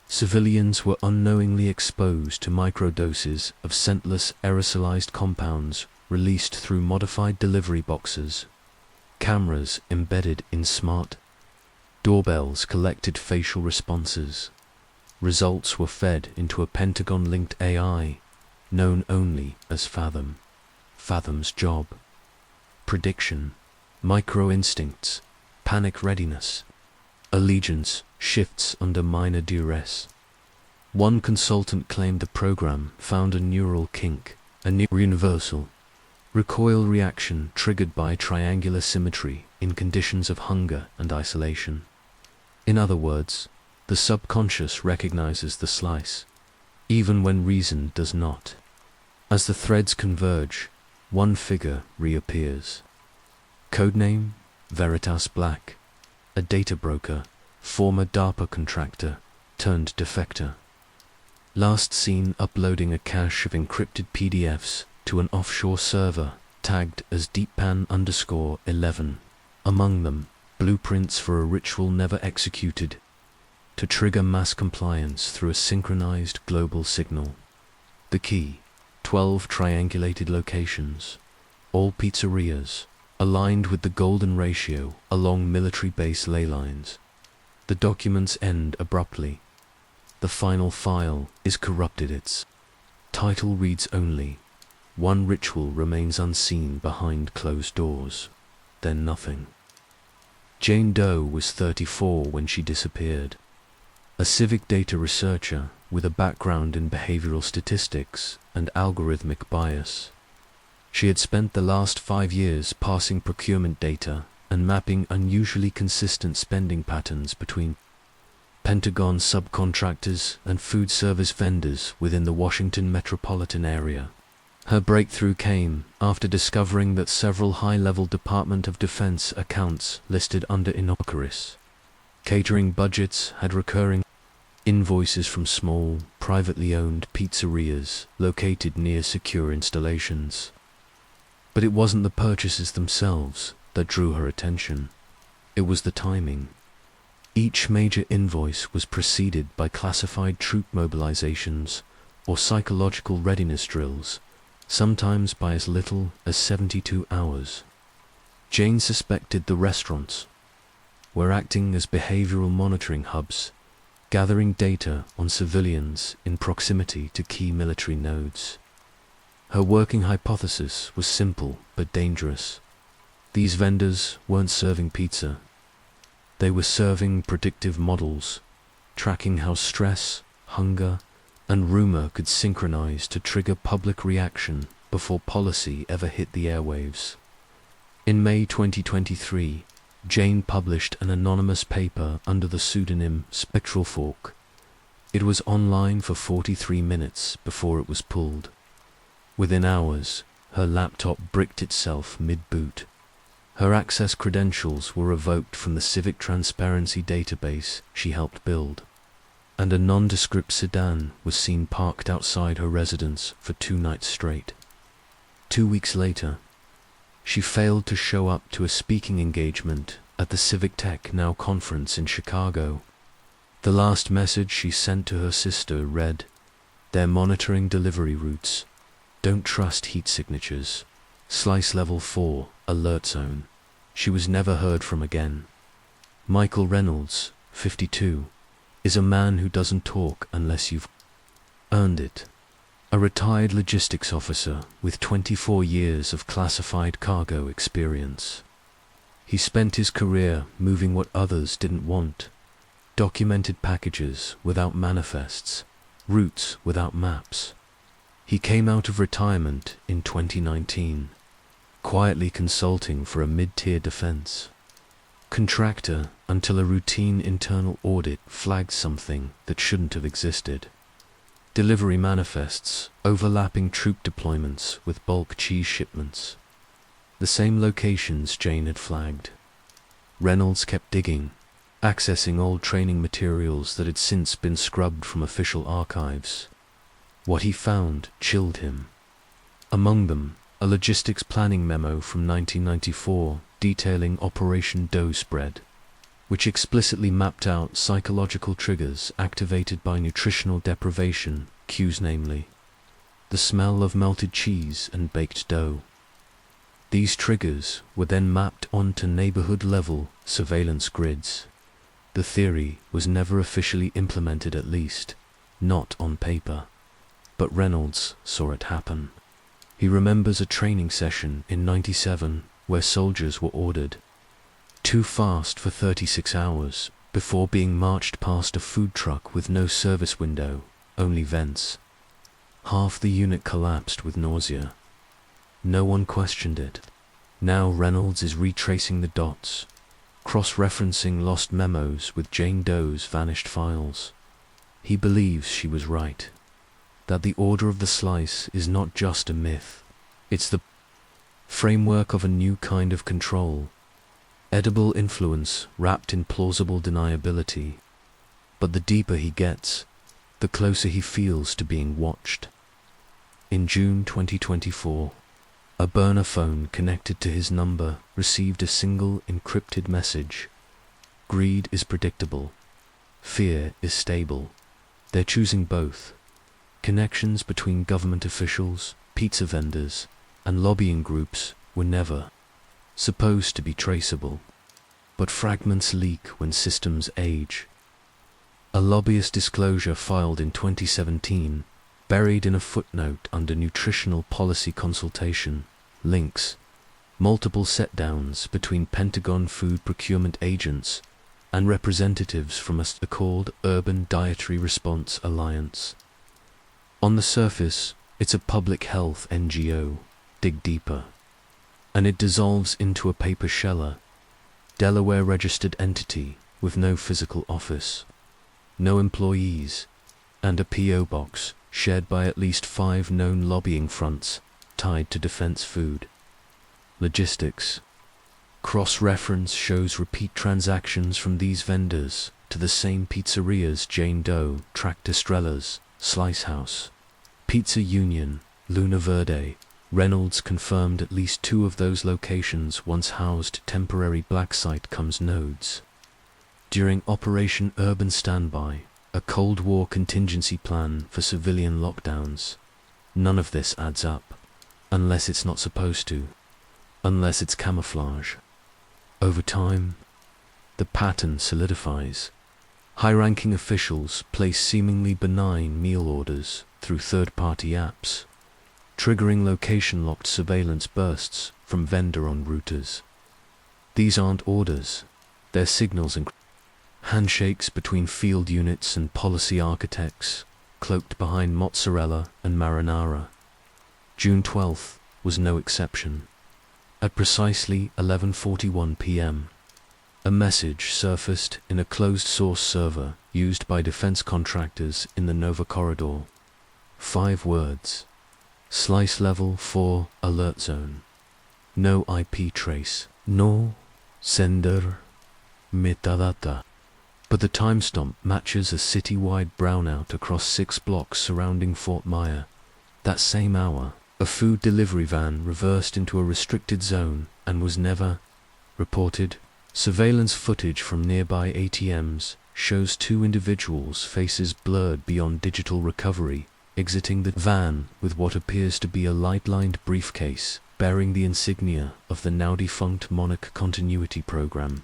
Civilians were unknowingly exposed to microdoses of scentless aerosolized compounds released through modified delivery boxes. Cameras embedded in smart doorbells collected facial responses. Results were fed into a Pentagon-linked AI, known only as Fathom. Fathom's job: prediction, micro-instincts, panic readiness, allegiance shifts under minor duress. One consultant claimed the program found a neural kink, a universal recoil reaction triggered by triangular symmetry in conditions of hunger and isolation. In other words, the subconscious recognizes the slice, even when reason does not. As the threads converge, one figure reappears. Codename: Veritas Black, a data broker, former DARPA contractor turned defector. Last seen uploading a cache of encrypted PDFs to an offshore server tagged as DeepPan_11. Among them, blueprints for a ritual never executed to trigger mass compliance through a synchronized global signal. The key: 12 triangulated locations, all pizzerias, aligned with the golden ratio along military base ley lines. The documents end abruptly. The final file is corrupted. Its title reads only, "One ritual remains unseen behind closed doors." Then nothing. Jane Doe was 34 when she disappeared. A civic data researcher with a background in behavioral statistics and algorithmic bias. She had spent the last 5 years parsing procurement data and mapping unusually consistent spending patterns between Pentagon subcontractors and food service vendors within the Washington metropolitan area. Her breakthrough came after discovering that several high-level Department of Defense accounts listed under innocuous catering budgets had recurring invoices from small, privately owned pizzerias located near secure installations. But it wasn't the purchases themselves that drew her attention. It was the timing. Each major invoice was preceded by classified troop mobilizations or psychological readiness drills, sometimes by as little as 72 hours. Jane suspected the restaurants were acting as behavioral monitoring hubs, gathering data on civilians in proximity to key military nodes. Her working hypothesis was simple but dangerous. These vendors weren't serving pizza. They were serving predictive models, tracking how stress, hunger, and rumor could synchronize to trigger public reaction before policy ever hit the airwaves. In May 2023, Jane published an anonymous paper under the pseudonym Spectral Fork. It was online for 43 minutes before it was pulled. Within hours, her laptop bricked itself mid-boot. Her access credentials were revoked from the Civic Transparency database she helped build, and a nondescript sedan was seen parked outside her residence for 2 nights straight. 2 weeks later, she failed to show up to a speaking engagement at the Civic Tech Now conference in Chicago. The last message she sent to her sister read, "They're monitoring delivery routes. Don't trust heat signatures. Slice level 4, alert zone." She was never heard from again. Michael Reynolds, 52, is a man who doesn't talk unless you've earned it. A retired logistics officer with 24 years of classified cargo experience. He spent his career moving what others didn't want. Documented packages without manifests, routes without maps. He came out of retirement in 2019, quietly consulting for a mid-tier defense contractor until a routine internal audit flagged something that shouldn't have existed. Delivery manifests, overlapping troop deployments with bulk cheese shipments. The same locations Jane had flagged. Reynolds kept digging, accessing old training materials that had since been scrubbed from official archives. What he found chilled him. Among them, a logistics planning memo from 1994 detailing Operation Dough Spread, which explicitly mapped out psychological triggers activated by nutritional deprivation, cues namely the smell of melted cheese and baked dough. These triggers were then mapped onto neighborhood-level surveillance grids. The theory was never officially implemented, at least, not on paper. But Reynolds saw it happen. He remembers a training session in '97 where soldiers were ordered to fast for 36 hours before being marched past a food truck with no service window, only vents. Half the unit collapsed with nausea. No one questioned it. Now Reynolds is retracing the dots, cross-referencing lost memos with Jane Doe's vanished files. He believes she was right, that the order of the slice is not just a myth, it's the framework of a new kind of control, edible influence wrapped in plausible deniability. But the deeper he gets, the closer he feels to being watched. In June 2024, a burner phone connected to his number received a single encrypted message. Greed is predictable. Fear is stable. They're choosing both. Connections between government officials, pizza vendors, and lobbying groups were never supposed to be traceable. But fragments leak when systems age. A lobbyist disclosure filed in 2017, buried in a footnote under nutritional policy consultation, links multiple set-downs between Pentagon food procurement agents and representatives from a so-called Urban Dietary Response Alliance. On the surface, it's a public health NGO. Dig deeper, and it dissolves into a paper sheller, Delaware-registered entity with no physical office, no employees, and a P.O. box shared by at least 5 known lobbying fronts tied to defense food. Logistics. Cross-reference shows repeat transactions from these vendors to the same pizzerias Jane Doe tracked Estrella's, Slice House, Pizza Union, Luna Verde. Reynolds confirmed at least 2 of those locations once housed temporary black site comes nodes. During Operation Urban Standby, a Cold War contingency plan for civilian lockdowns, none of this adds up, unless it's not supposed to, unless it's camouflage. Over time, the pattern solidifies. High-ranking officials place seemingly benign meal orders through third-party apps, triggering location-locked surveillance bursts from vendor-on routers. These aren't orders, they're signals and handshakes between field units and policy architects, cloaked behind mozzarella and marinara. June 12th was no exception. At precisely 11:41 p.m., a message surfaced in a closed-source server used by defense contractors in the Nova Corridor. 5 words. Slice level 4 alert zone. No IP trace. No sender metadata. But the timestamp matches a city-wide brownout across 6 blocks surrounding Fort Myer. That same hour, a food delivery van reversed into a restricted zone and was never reported. Surveillance footage from nearby ATMs shows 2 individuals' faces blurred beyond digital recovery, exiting the van with what appears to be a light-lined briefcase bearing the insignia of the now-defunct Monarch Continuity Program.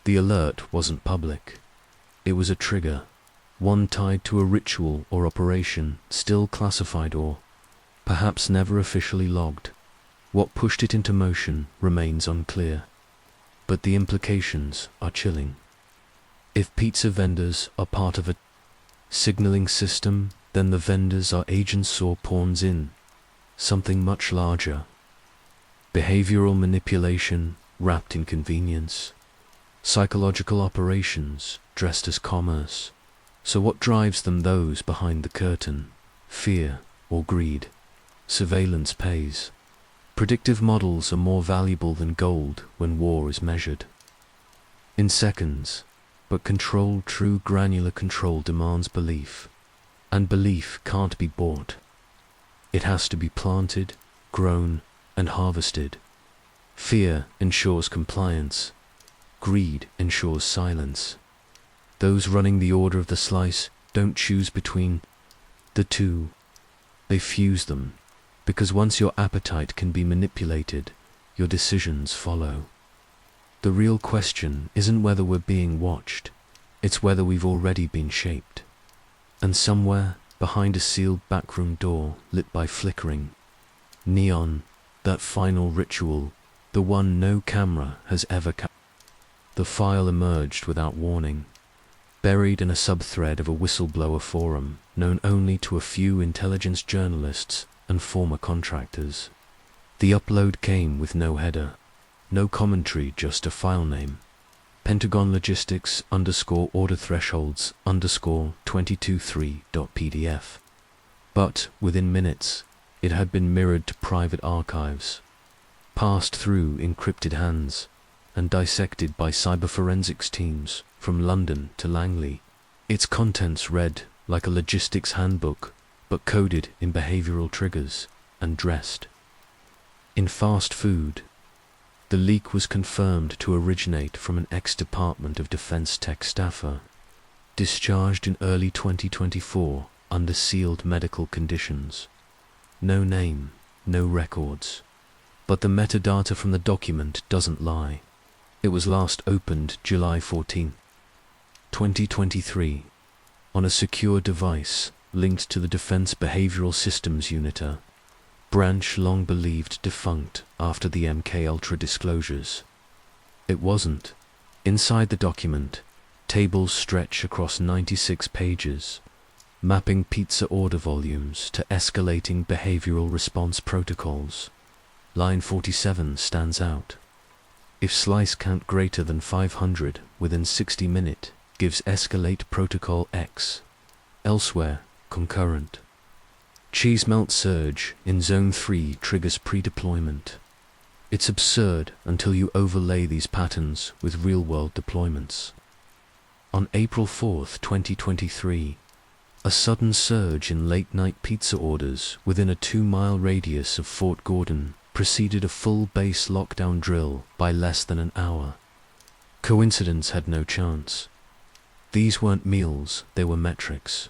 The alert wasn't public. It was a trigger, one tied to a ritual or operation still classified or perhaps never officially logged. What pushed it into motion remains unclear, but the implications are chilling. If pizza vendors are part of a signaling system, then the vendors are agents or pawns in something much larger. Behavioral manipulation wrapped in convenience. Psychological operations dressed as commerce. So what drives them? Those behind the curtain? Fear or greed? Surveillance pays. Predictive models are more valuable than gold when war is measured in seconds. But control, true granular control, demands belief. And belief can't be bought. It has to be planted, grown, and harvested. Fear ensures compliance. Greed ensures silence. Those running the order of the slice don't choose between the two. They fuse them, because once your appetite can be manipulated, your decisions follow. The real question isn't whether we're being watched, it's whether we've already been shaped. And somewhere, behind a sealed backroom door lit by flickering neon, that final ritual, the one no camera has ever captured. The file emerged without warning, buried in a subthread of a whistleblower forum known only to a few intelligence journalists and former contractors. The upload came with no header, no commentary, just a file name. Pentagon Logistics _order thresholds _223.pdf. But within minutes, it had been mirrored to private archives, passed through encrypted hands, and dissected by cyberforensics teams from London to Langley. Its contents read like a logistics handbook, but coded in behavioral triggers and dressed in fast food. The leak was confirmed to originate from an ex-Department of Defense tech staffer, discharged in early 2024 under sealed medical conditions. No name, no records. But the metadata from the document doesn't lie. It was last opened July 14, 2023, on a secure device linked to the Defense Behavioral Systems Unit, branch long believed defunct after the MKUltra disclosures. It wasn't. Inside the document, tables stretch across 96 pages, mapping pizza order volumes to escalating behavioral response protocols. Line 47 stands out. If slice count greater than 500 within 60 minutes, gives escalate protocol X. Elsewhere, concurrent. Cheese melt surge in zone 3 triggers pre-deployment. It's absurd until you overlay these patterns with real-world deployments. On April 4, 2023, a sudden surge in late-night pizza orders within a 2-mile radius of Fort Gordon preceded a full base lockdown drill by less than an hour. Coincidence had no chance. These weren't meals, they were metrics.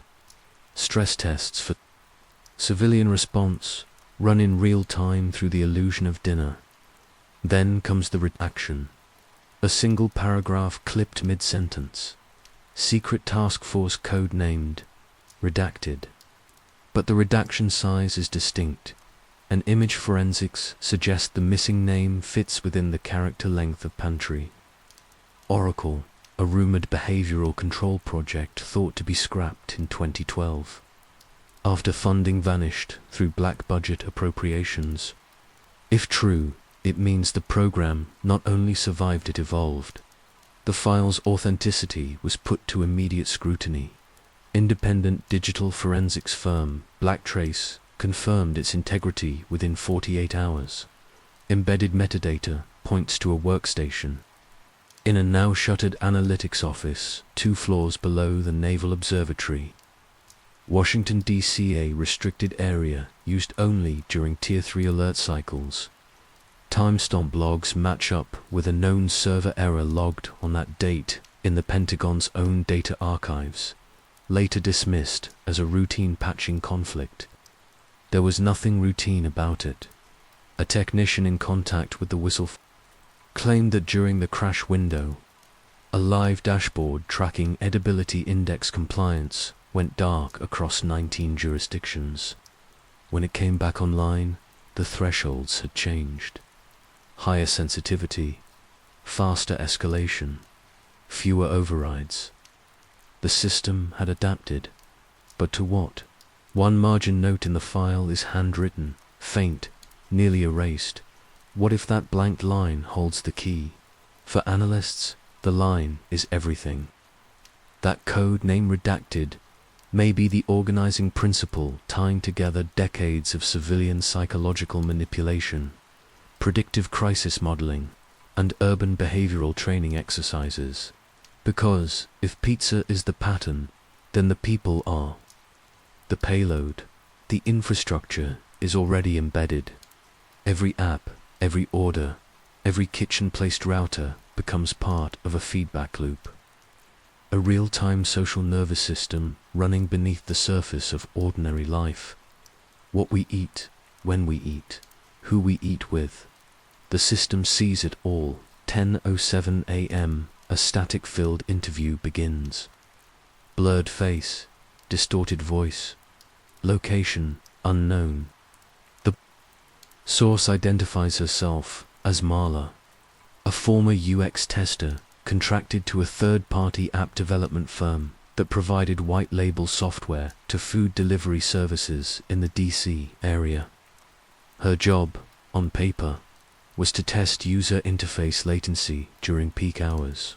Stress tests for civilian response, run in real time through the illusion of dinner. Then comes the redaction. A single paragraph clipped mid-sentence. Secret task force code named redacted. But the redaction size is distinct, and image forensics suggest the missing name fits within the character length of pantry. Oracle, a rumored behavioral control project thought to be scrapped in 2012. After funding vanished through black budget appropriations. If true, it means the program not only survived, it evolved. The file's authenticity was put to immediate scrutiny. Independent digital forensics firm Blacktrace confirmed its integrity within 48 hours. Embedded metadata points to a workstation in a now shuttered analytics office 2 floors below the Naval Observatory. Washington, D.C. A restricted area used only during Tier 3 alert cycles. Timestamp logs match up with a known server error logged on that date in the Pentagon's own data archives, later dismissed as a routine patching conflict. There was nothing routine about it. A technician in contact with the whistle claimed that during the crash window, a live dashboard tracking edibility index compliance went dark across 19 jurisdictions. When it came back online, the thresholds had changed. Higher sensitivity, faster escalation, fewer overrides. The system had adapted, but to what? One margin note in the file is handwritten, faint, nearly erased. What if that blank line holds the key? For analysts, The line is everything. That code name redacted may be the organizing principle tying together decades of civilian psychological manipulation, predictive crisis modeling, and urban behavioral training exercises. Because if pizza is the pattern, then the people are. The payload, the infrastructure is already embedded. Every app, every order, every kitchen-placed router becomes part of a feedback loop. A real-time social nervous system running beneath the surface of ordinary life. What we eat, when we eat, who we eat with. The system sees it all. 10:07 a.m. A static-filled interview begins. Blurred face, distorted voice. Location, unknown. The source identifies herself as Marla, a former UX tester contracted to a third-party app development firm that provided white-label software to food delivery services in the DC area. Her job, on paper, was to test user interface latency during peak hours.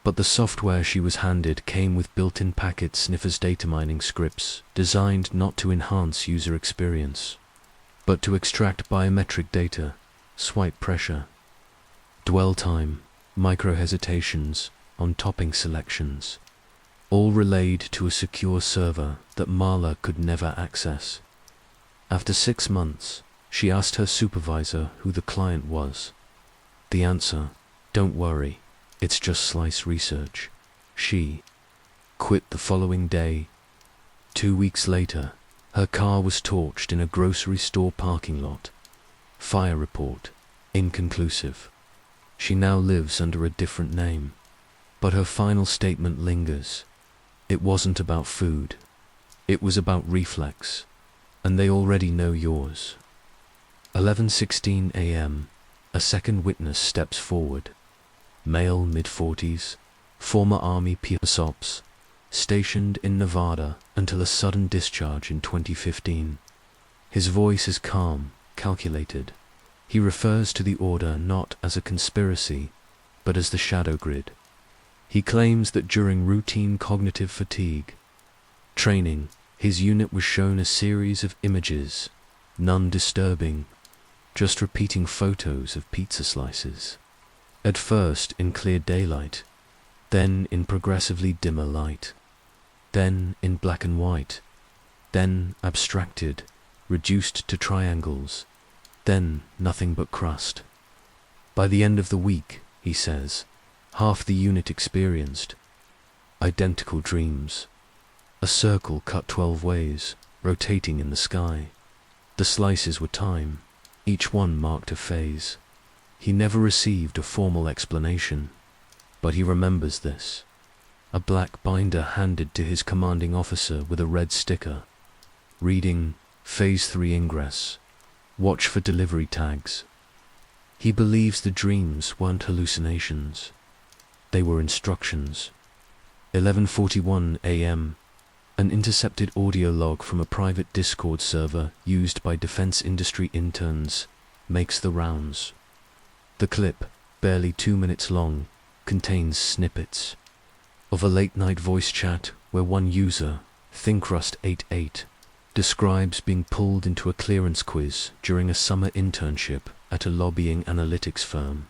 But the software she was handed came with built-in packet sniffers data mining scripts designed not to enhance user experience, but to extract biometric data, swipe pressure, dwell time, micro-hesitations on topping selections, all relayed to a secure server that Marla could never access. After 6 months, she asked her supervisor who the client was. The answer, "Don't worry, it's just slice research." She quit the following day. 2 weeks later, her car was torched in a grocery store parking lot. Fire report, inconclusive. She now lives under a different name, but her final statement lingers. It wasn't about food. It was about reflex, and they already know yours. 11:16 a.m. A second witness steps forward. Male, mid-40s, former Army PSOPs, stationed in Nevada until a sudden discharge in 2015. His voice is calm, calculated. He refers to the order not as a conspiracy, but as the shadow grid. He claims that during routine cognitive fatigue training, his unit was shown a series of images, none disturbing, just repeating photos of pizza slices. At first in clear daylight, then in progressively dimmer light, then in black and white, then abstracted, reduced to triangles, then nothing but crust. By the end of the week, he says, half the unit experienced identical dreams. A circle cut 12 ways, rotating in the sky. The slices were time, each one marked a phase. He never received a formal explanation, but he remembers this. A black binder handed to his commanding officer with a red sticker, reading, Phase 3 ingress. Watch for delivery tags. He believes the dreams weren't hallucinations. They were instructions. 11:41 a.m. An intercepted audio log from a private Discord server used by defense industry interns makes the rounds. The clip, barely 2 minutes long, contains snippets of a late-night voice chat where one user, ThinkRust88, describes being pulled into a clearance quiz during a summer internship at a lobbying analytics firm.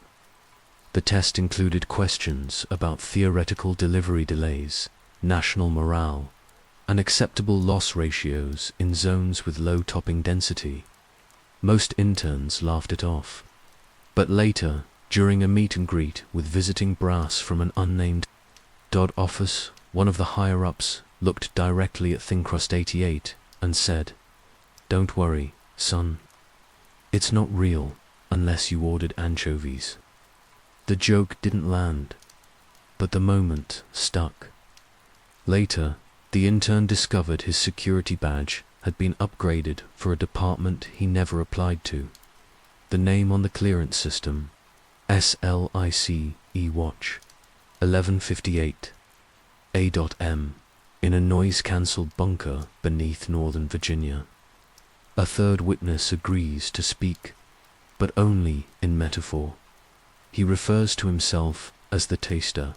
The test included questions about theoretical delivery delays, national morale, and acceptable loss ratios in zones with low topping density. Most interns laughed it off. But later, during a meet and greet with visiting brass from an unnamed office, one of the higher-ups looked directly at ThinkRust88 and said, "Don't worry, son. It's not real unless you ordered anchovies." The joke didn't land, but the moment stuck. Later, the intern discovered his security badge had been upgraded for a department he never applied to. The name on the clearance system, SLICE Watch, 1158, A.M, in a noise-cancelled bunker beneath Northern Virginia. A third witness agrees to speak, but only in metaphor. He refers to himself as the taster.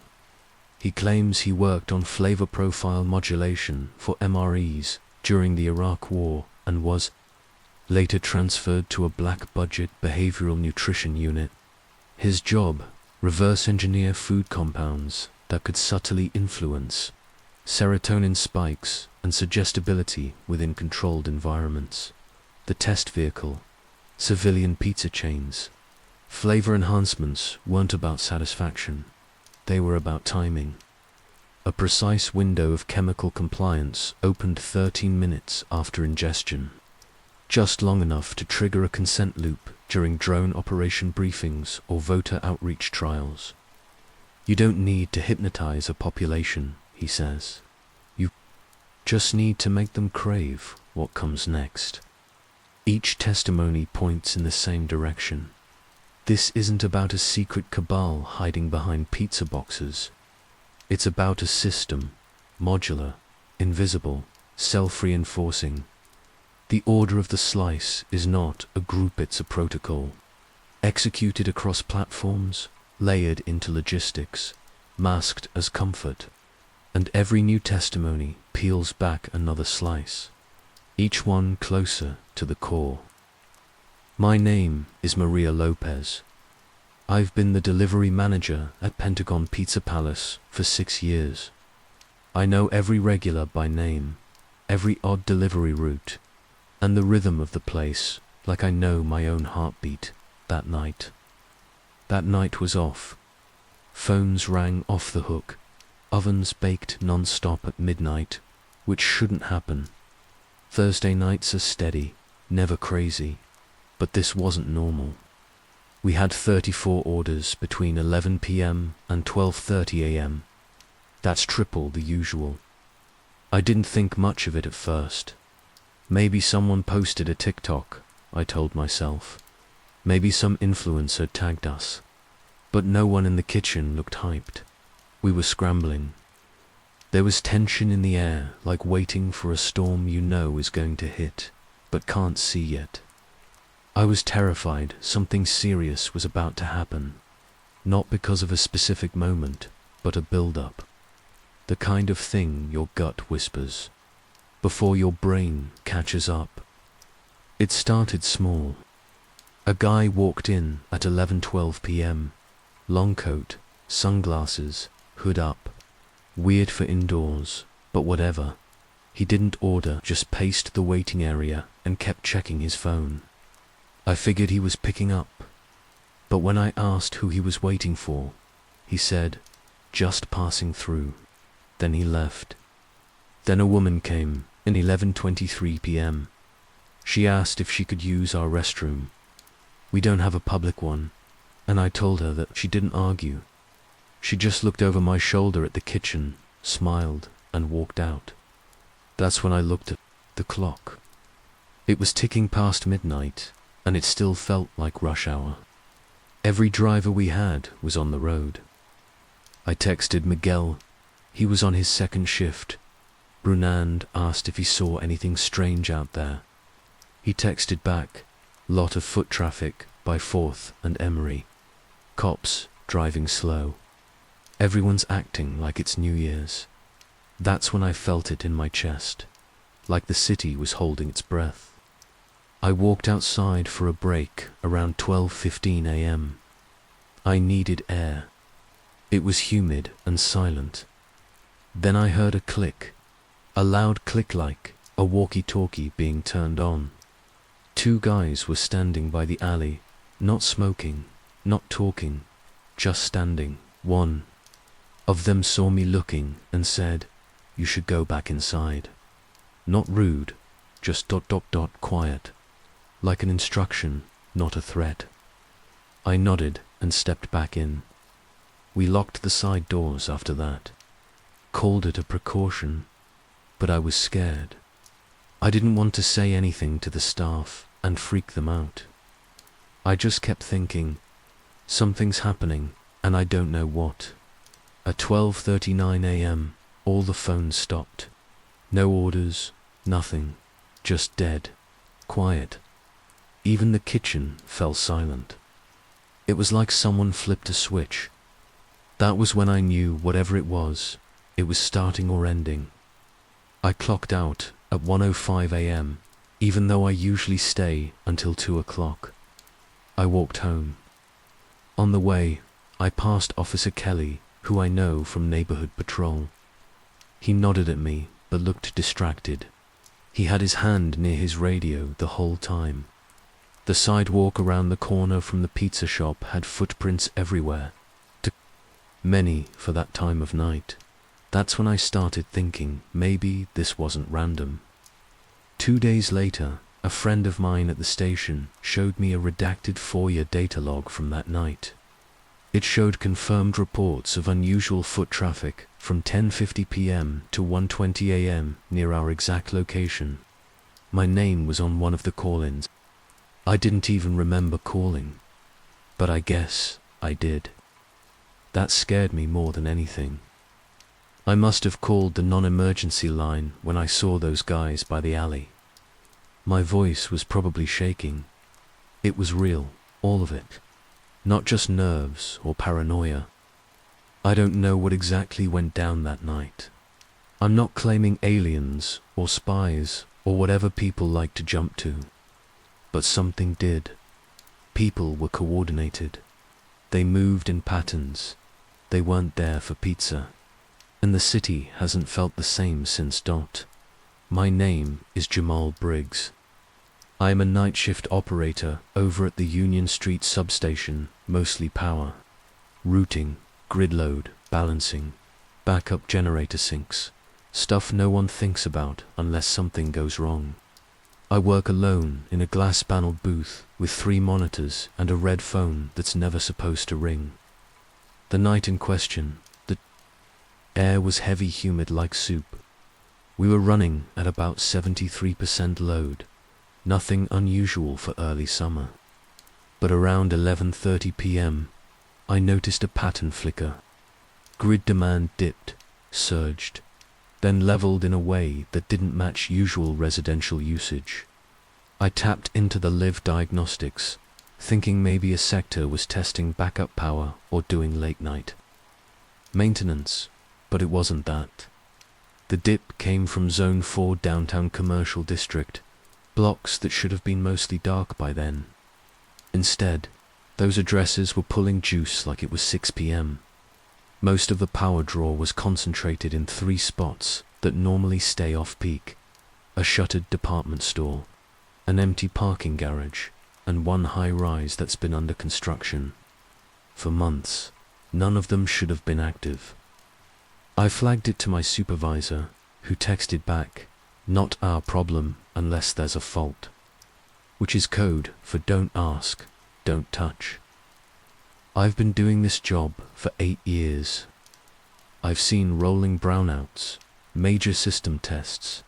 He claims he worked on flavor profile modulation for MREs during the Iraq War and was later transferred to a black-budget behavioral nutrition unit. His job: reverse engineer food compounds that could subtly influence serotonin spikes and suggestibility within controlled environments. The test vehicle: civilian pizza chains. Flavor enhancements weren't about satisfaction. They were about timing. A precise window of chemical compliance opened 13 minutes after ingestion, just long enough to trigger a consent loop during drone operation briefings or voter outreach trials. You don't need to hypnotize a population, he says. You just need to make them crave what comes next. Each testimony points in the same direction. This isn't about a secret cabal hiding behind pizza boxes. It's about a system, modular, invisible, self-reinforcing. The order of the slice is not a group, it's a protocol. Executed across platforms, layered into logistics, masked as comfort. And every new testimony peels back another slice, each one closer to the core. My name is Maria Lopez. I've been the delivery manager at Pentagon Pizza Palace for 6 years. I know every regular by name, every odd delivery route, and the rhythm of the place like I know my own heartbeat. That night was off. Phones rang off the hook. Ovens baked non-stop at midnight, which shouldn't happen. Thursday nights are steady, never crazy. But this wasn't normal. We had 34 orders between 11 p.m. and 12:30 a.m. That's triple the usual. I didn't think much of it at first. Maybe someone posted a TikTok, I told myself. Maybe some influencer tagged us. But no one in the kitchen looked hyped. We were scrambling. There was tension in the air, like waiting for a storm you know is going to hit, but can't see yet. I was terrified something serious was about to happen, not because of a specific moment, but a build-up. The kind of thing your gut whispers, before your brain catches up. It started small. A guy walked in at 11:12 p.m. Long coat, sunglasses, hood up. Weird for indoors, but whatever. He didn't order, just paced the waiting area and kept checking his phone. I figured he was picking up, but when I asked who he was waiting for, he said, just passing through. Then he left. Then a woman came, at 11:23 p.m. She asked if she could use our restroom. We don't have a public one, and I told her that. She didn't argue. She just looked over my shoulder at the kitchen, smiled, and walked out. That's when I looked at the clock. It was ticking past midnight, and it still felt like rush hour. Every driver we had was on the road. I texted Miguel. He was on his second shift. Brunand asked if he saw anything strange out there. He texted back, lot of foot traffic by 4th and Emery. Cops driving slow. Everyone's acting like it's New Year's. That's when I felt it in my chest, like the city was holding its breath. I walked outside for a break around 12:15 a.m. I needed air. It was humid and silent. Then I heard a click, a loud click like a walkie-talkie being turned on. 2 guys were standing by the alley, not smoking, not talking, just standing. One of them saw me looking and said, "You should go back inside." Not rude, just quiet. Like an instruction, not a threat. I nodded and stepped back in. We locked the side doors after that. Called it a precaution, but I was scared. I didn't want to say anything to the staff and freak them out. I just kept thinking, something's happening and I don't know what. At 12:39 a.m., all the phones stopped. No orders, nothing, just dead, quiet. Even the kitchen fell silent. It was like someone flipped a switch. That was when I knew whatever it was starting or ending. I clocked out at 1:05 a.m., even though I usually stay until 2 o'clock. I walked home. On the way, I passed Officer Kelly, who I know from neighborhood patrol. He nodded at me, but looked distracted. He had his hand near his radio the whole time. The sidewalk around the corner from the pizza shop had footprints everywhere. Many for that time of night. That's when I started thinking maybe this wasn't random. 2 days later, a friend of mine at the station showed me a redacted FOIA data log from that night. It showed confirmed reports of unusual foot traffic from 10:50 p.m. to 1:20 a.m. near our exact location. My name was on one of the call-ins. I didn't even remember calling, but I guess I did. That scared me more than anything. I must have called the non-emergency line when I saw those guys by the alley. My voice was probably shaking. It was real, all of it. Not just nerves or paranoia. I don't know what exactly went down that night. I'm not claiming aliens or spies or whatever people like to jump to. But something did. People were coordinated. They moved in patterns. They weren't there for pizza. And the city hasn't felt the same since . My name is Jamal Briggs. I am a night shift operator over at the Union Street substation, mostly power. Routing, grid load, balancing, backup generator sinks, stuff no one thinks about unless something goes wrong. I work alone in a glass-paneled booth with 3 monitors and a red phone that's never supposed to ring. The night in question, the air was heavy, humid like soup. We were running at about 73% load, nothing unusual for early summer. But around 11:30 p.m., I noticed a pattern flicker. Grid demand dipped, surged, then leveled in a way that didn't match usual residential usage. I tapped into the live diagnostics, thinking maybe a sector was testing backup power or doing late night maintenance, but it wasn't that. The dip came from Zone 4 downtown commercial district, blocks that should have been mostly dark by then. Instead, those addresses were pulling juice like it was 6 p.m. Most of the power draw was concentrated in 3 spots that normally stay off-peak: a shuttered department store, an empty parking garage, and one high-rise that's been under construction. For months, none of them should have been active. I flagged it to my supervisor, who texted back, "Not our problem unless there's a fault," which is code for don't ask, don't touch. I've been doing this job for 8 years. I've seen rolling brownouts, major system tests,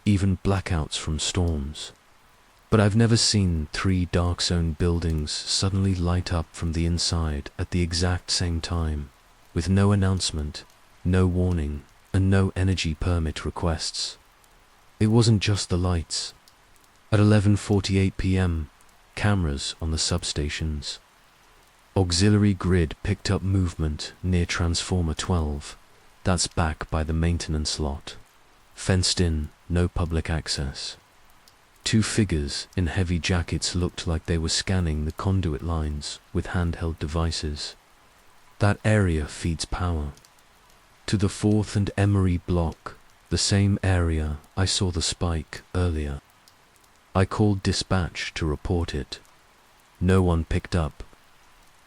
even blackouts from storms. But I've never seen 3 dark zone buildings suddenly light up from the inside at the exact same time, with no announcement, no warning, and no energy permit requests. It wasn't just the lights. At 11:48 p.m., cameras on the substations. Auxiliary grid picked up movement near Transformer 12. That's back by the maintenance lot. Fenced in, no public access. 2 figures in heavy jackets looked like they were scanning the conduit lines with handheld devices. That area feeds power to the 4th and Emery block, the same area I saw the spike earlier. I called dispatch to report it. No one picked up.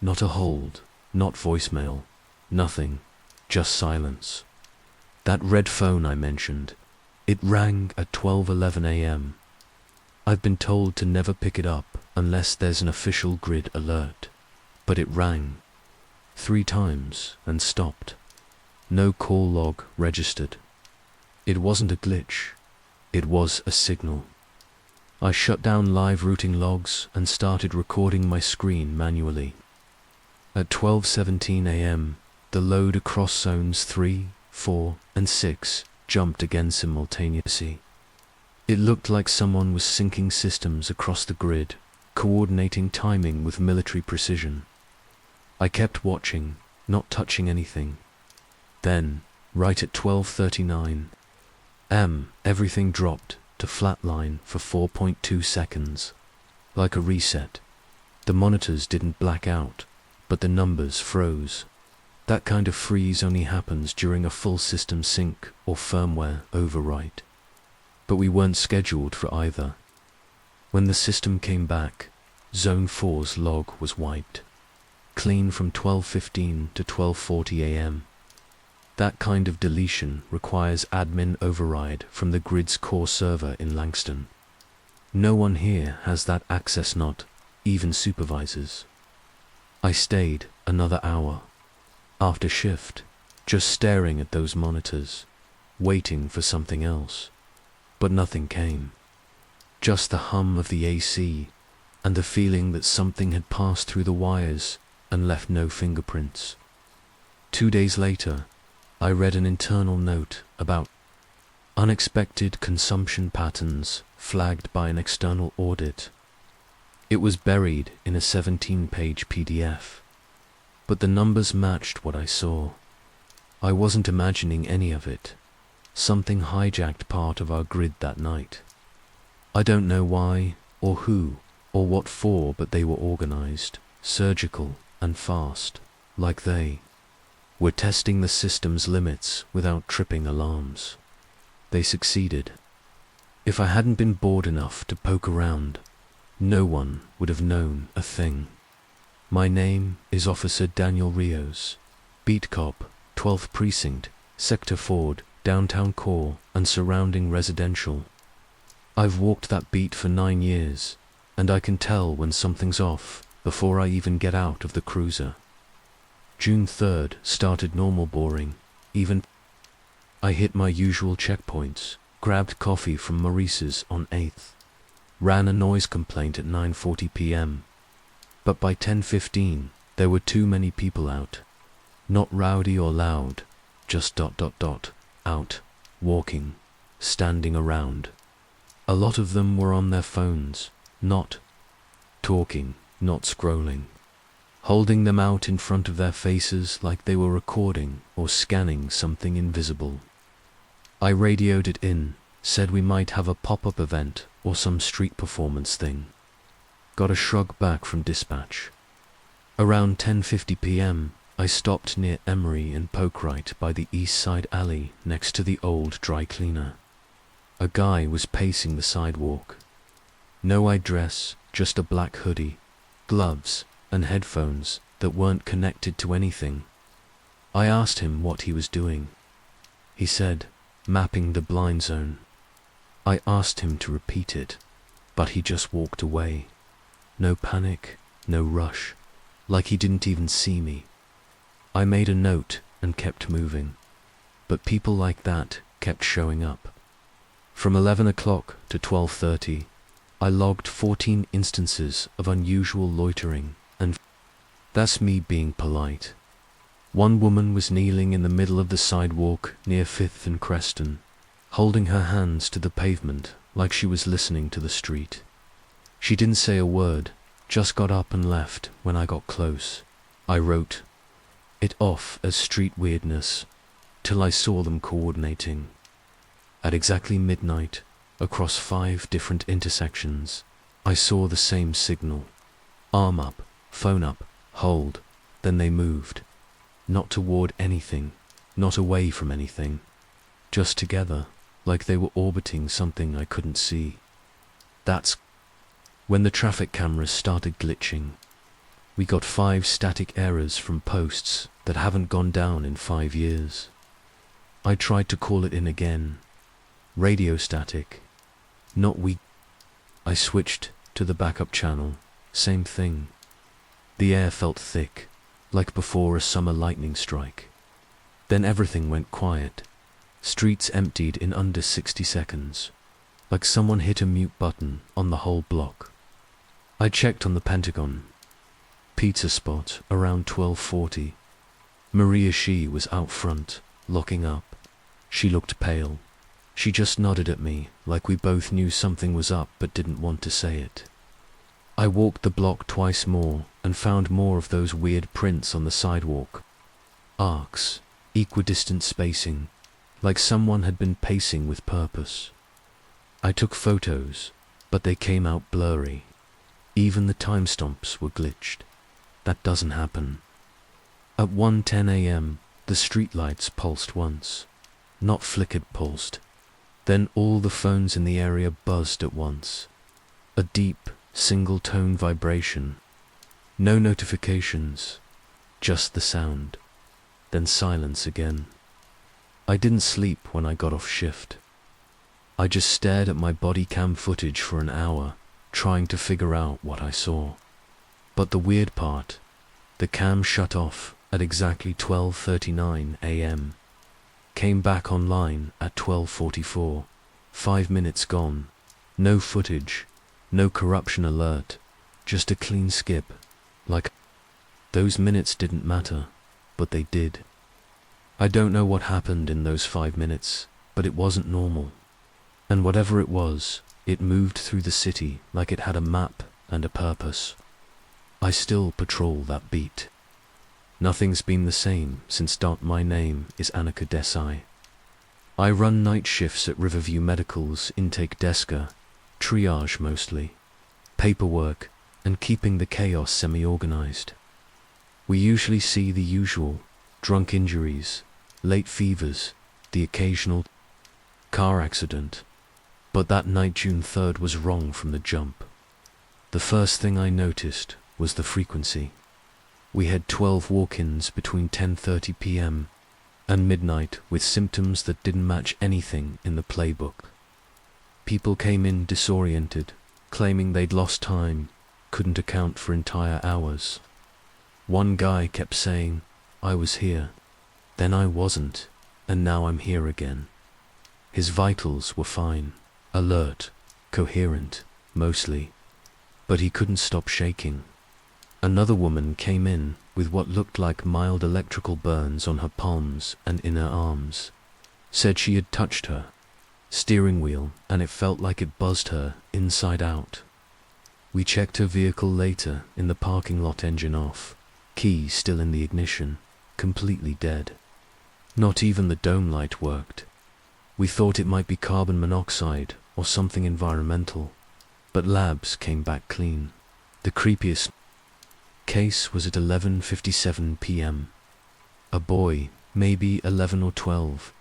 Not a hold, not voicemail, nothing, just silence. That red phone I mentioned, it rang at 12:11 a.m. I've been told to never pick it up unless there's an official grid alert, but it rang 3 times and stopped. No call log registered. It wasn't a glitch, it was a signal. I shut down live routing logs and started recording my screen manually. At 12:17 a.m., the load across zones 3, 4, and 6 jumped again simultaneously. It looked like someone was syncing systems across the grid, coordinating timing with military precision. I kept watching, not touching anything. Then, right at 12:39 am, everything dropped to flatline for 4.2 seconds. Like a reset. The monitors didn't black out, but the numbers froze. That kind of freeze only happens during a full system sync or firmware overwrite. But we weren't scheduled for either. When the system came back, Zone 4's log was wiped. Clean from 12:15 to 12:40 am. That kind of deletion requires admin override from the grid's core server in Langston. No one here has that access, not even supervisors. I stayed another hour after shift, just staring at those monitors, waiting for something else. But nothing came. Just the hum of the AC and the feeling that something had passed through the wires and left no fingerprints. 2 days later, I read an internal note about unexpected consumption patterns flagged by an external audit. It was buried in a 17-page PDF, but the numbers matched what I saw. I wasn't imagining any of it. Something hijacked part of our grid that night. I don't know why, or who, or what for, but they were organized, surgical, and fast, like they were testing the system's limits without tripping alarms. They succeeded. If I hadn't been bored enough to poke around, no one would have known a thing. My name is Officer Daniel Rios, beat cop, 12th Precinct, Sector Ford, downtown core and surrounding residential. I've walked that beat for 9 years, and I can tell when something's off before I even get out of the cruiser. June 3rd started normal boring, even. I hit my usual checkpoints, grabbed coffee from Maurice's on 8th, ran a noise complaint at 9:40 p.m. But by 10:15, there were too many people out. Not rowdy or loud, just ... out, walking, standing around. A lot of them were on their phones, not talking, not scrolling, holding them out in front of their faces like they were recording or scanning something invisible. I radioed it in, said we might have a pop-up event or some street performance thing. Got a shrug back from dispatch. Around 10:50 p.m, I stopped near Emery and Pokerite by the east side alley next to the old dry cleaner. A guy was pacing the sidewalk. No dress, just a black hoodie, gloves, and headphones that weren't connected to anything. I asked him what he was doing. He said, mapping the blind zone. I asked him to repeat it, but he just walked away. No panic, no rush, like he didn't even see me. I made a note and kept moving, but people like that kept showing up. From 11 o'clock to 12:30, I logged 14 instances of unusual loitering, and that's me being polite. One woman was kneeling in the middle of the sidewalk near 5th and Creston, holding her hands to the pavement like she was listening to the street. She didn't say a word, just got up and left when I got close. I wrote it off as street weirdness, till I saw them coordinating. At exactly midnight, across 5 different intersections, I saw the same signal. Arm up, phone up, hold, then they moved. Not toward anything, not away from anything. Just together, like they were orbiting something I couldn't see. That's when the traffic cameras started glitching. We got 5 static errors from posts that haven't gone down in 5 years. I tried to call it in again. Radio static. Not weak. I switched to the backup channel. Same thing. The air felt thick, like before a summer lightning strike. Then everything went quiet. Streets emptied in under 60 seconds, like someone hit a mute button on the whole block. I checked on the Pentagon. Pizza spot around 12:40. Maria She was out front, locking up. She looked pale. She just nodded at me like we both knew something was up but didn't want to say it. I walked the block twice more and found more of those weird prints on the sidewalk, arcs, equidistant spacing, like someone had been pacing with purpose. I took photos, but they came out blurry. Even the timestamps were glitched. That doesn't happen. At 1:10 a.m., the streetlights pulsed once. Not flickered, pulsed. Then all the phones in the area buzzed at once. A deep, single-tone vibration. No notifications, just the sound. Then silence again. I didn't sleep when I got off shift. I just stared at my body cam footage for an hour, trying to figure out what I saw. But the weird part, the cam shut off at exactly 12:39 a.m. Came back online at 12:44, 5 minutes gone. No footage, no corruption alert, just a clean skip. Like, those minutes didn't matter, but they did. I don't know what happened in those 5 minutes, but it wasn't normal. And whatever it was, it moved through the city like it had a map and a purpose. I still patrol that beat. Nothing's been the same since. My name is Annika Desai. I run night shifts at Riverview Medical's intake desker, triage mostly, paperwork, and keeping the chaos semi-organized. We usually see the usual: drunk injuries, late fevers, the occasional car accident. But that night, June 3rd, was wrong from the jump. The first thing I noticed was the frequency. We had 12 walk-ins between 10:30 p.m. and midnight with symptoms that didn't match anything in the playbook. People came in disoriented, claiming they'd lost time, couldn't account for entire hours. One guy kept saying, "I was here, then I wasn't, and now I'm here again." His vitals were fine, alert, coherent, mostly, but he couldn't stop shaking. Another woman came in with what looked like mild electrical burns on her palms and in her arms. Said she had touched her steering wheel and it felt like it buzzed her inside out. We checked her vehicle later in the parking lot, engine off, key still in the ignition, completely dead. Not even the dome light worked. We thought it might be carbon monoxide or something environmental, but labs came back clean. The creepiest case was at 11:57 p.m. A boy, maybe 11 or 12,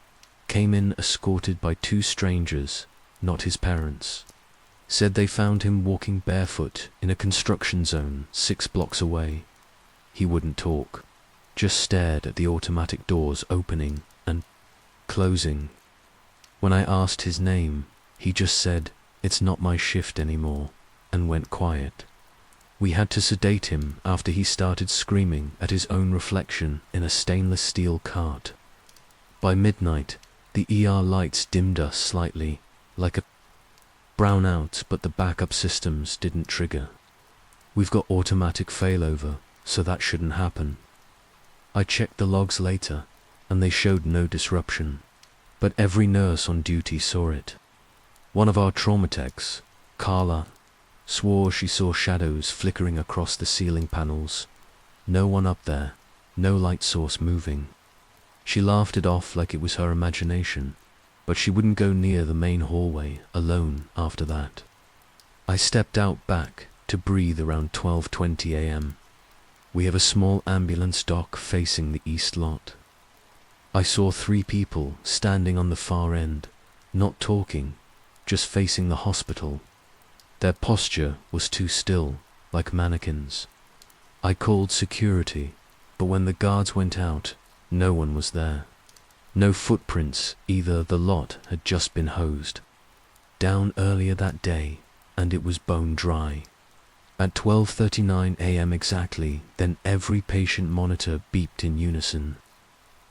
came in escorted by 2 strangers, not his parents. Said they found him walking barefoot in a construction zone 6 blocks away. He wouldn't talk, just stared at the automatic doors opening and closing. When I asked his name, he just said, "It's not my shift anymore," and went quiet. We had to sedate him after he started screaming at his own reflection in a stainless steel cart. By midnight, the ER lights dimmed us slightly, like a brownout, but the backup systems didn't trigger. We've got automatic failover, so that shouldn't happen. I checked the logs later, and they showed no disruption, but every nurse on duty saw it. One of our trauma techs, Carla, swore she saw shadows flickering across the ceiling panels. No one up there, no light source moving. She laughed it off like it was her imagination, but she wouldn't go near the main hallway alone after that. I stepped out back to breathe around 12:20 a.m. We have a small ambulance dock facing the east lot. I saw 3 people standing on the far end, not talking, just facing the hospital. Their posture was too still, like mannequins. I called security, but when the guards went out, no one was there. No footprints either. The lot had just been hosed down earlier that day, and it was bone dry. At 12:39 a.m. exactly, then every patient monitor beeped in unison.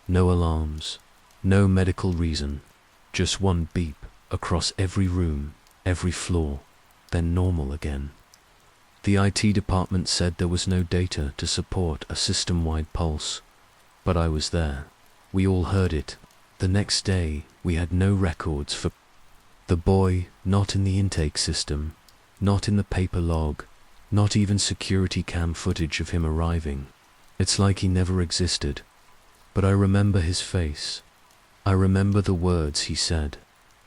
No alarms, no medical reason, just one beep across every room, every floor, then normal again. The IT department said there was no data to support a system-wide pulse, but I was there. We all heard it. The next day, we had no records for the boy, not in the intake system, not in the paper log, not even security cam footage of him arriving. It's like he never existed. But I remember his face. I remember the words he said.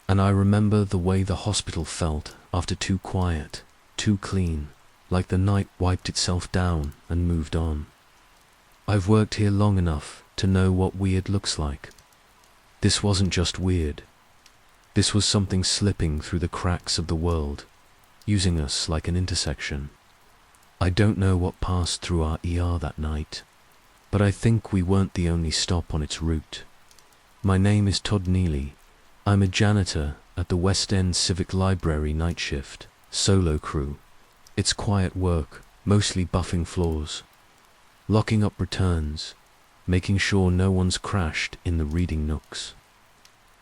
And I remember the way the hospital felt after too quiet, too clean, like the night wiped itself down and moved on. I've worked here long enough to know what weird looks like. This wasn't just weird. This was something slipping through the cracks of the world, using us like an intersection. I don't know what passed through our ER that night, but I think we weren't the only stop on its route. My name is Todd Neely. I'm a janitor at the West End Civic Library night shift, solo crew. It's quiet work, mostly buffing floors, locking up returns, making sure no one's crashed in the reading nooks.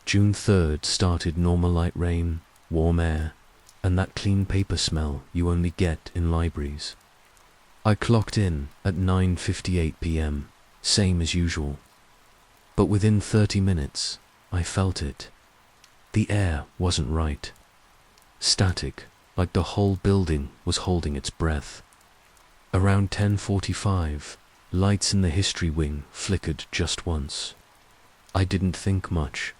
June 3rd started normal light rain, warm air, and that clean paper smell you only get in libraries. I clocked in at 9:58 p.m., same as usual. But within 30 minutes, I felt it. The air wasn't right. Static, like the whole building was holding its breath. Around 10:45, lights in the history wing flickered just once. I didn't think much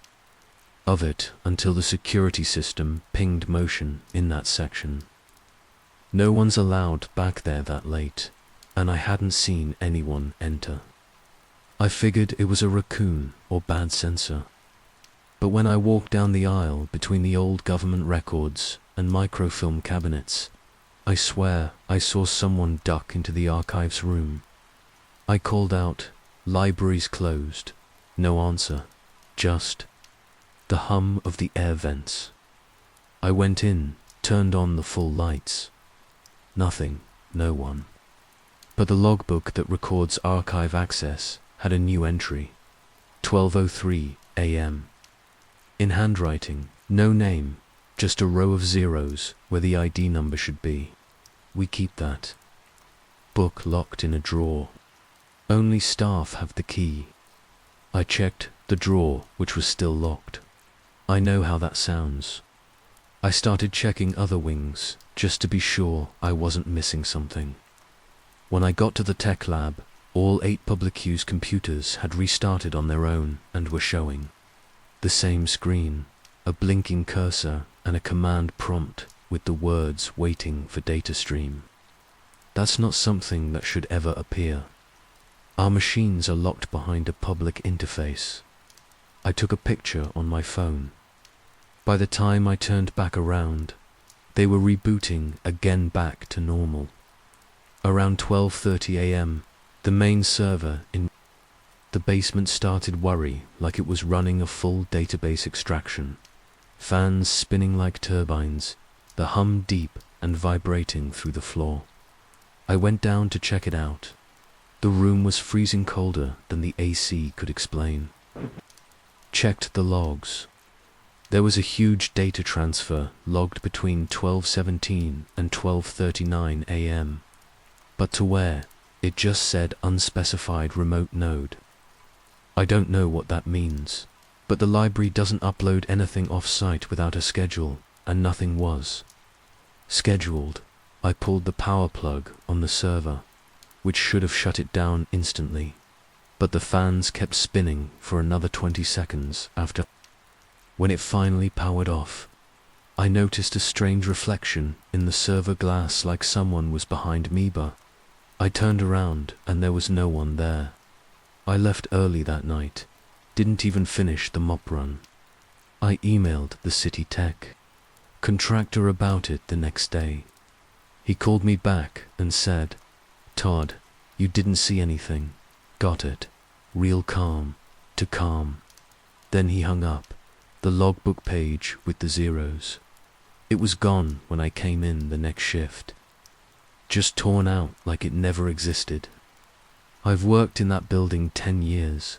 of it until the security system pinged motion in that section. No one's allowed back there that late, and I hadn't seen anyone enter. I figured it was a raccoon or bad sensor. But when I walked down the aisle between the old government records and microfilm cabinets, I swear I saw someone duck into the archives room. I called out, "Library's closed." No answer, just the hum of the air vents. I went in, turned on the full lights. Nothing, no one. But the logbook that records archive access had a new entry, 12:03 a.m. In handwriting, no name, just a row of zeros where the ID number should be. We keep that. Book locked in a drawer. Only staff have the key. I checked the drawer, which was still locked. I know how that sounds. I started checking other wings, just to be sure I wasn't missing something. When I got to the tech lab, all 8 public use computers had restarted on their own and were showing the same screen, a blinking cursor and a command prompt with the words "waiting for data stream." That's not something that should ever appear. Our machines are locked behind a public interface. I took a picture on my phone. By the time I turned back around, they were rebooting again back to normal. Around 12:30 a.m., the main server in the basement started worry like it was running a full database extraction. Fans spinning like turbines, the hum deep and vibrating through the floor. I went down to check it out. The room was freezing colder than the AC could explain. Checked the logs. There was a huge data transfer logged between 12:17 and 12:39 a.m. But to where? It just said unspecified remote node. I don't know what that means, but the library doesn't upload anything off-site without a schedule, and nothing was scheduled. I pulled the power plug on the server, which should have shut it down instantly, but the fans kept spinning for another 20 seconds after. When it finally powered off, I noticed a strange reflection in the server glass like someone was behind me, but I turned around and there was no one there. I left early that night, didn't even finish the mop run. I emailed the city tech contractor about it the next day. He called me back and said, "Todd, you didn't see anything. Got it. Real calm to calm." Then he hung up, the logbook page with the zeros. It was gone when I came in the next shift. Just torn out like it never existed. I've worked in that building 10 years.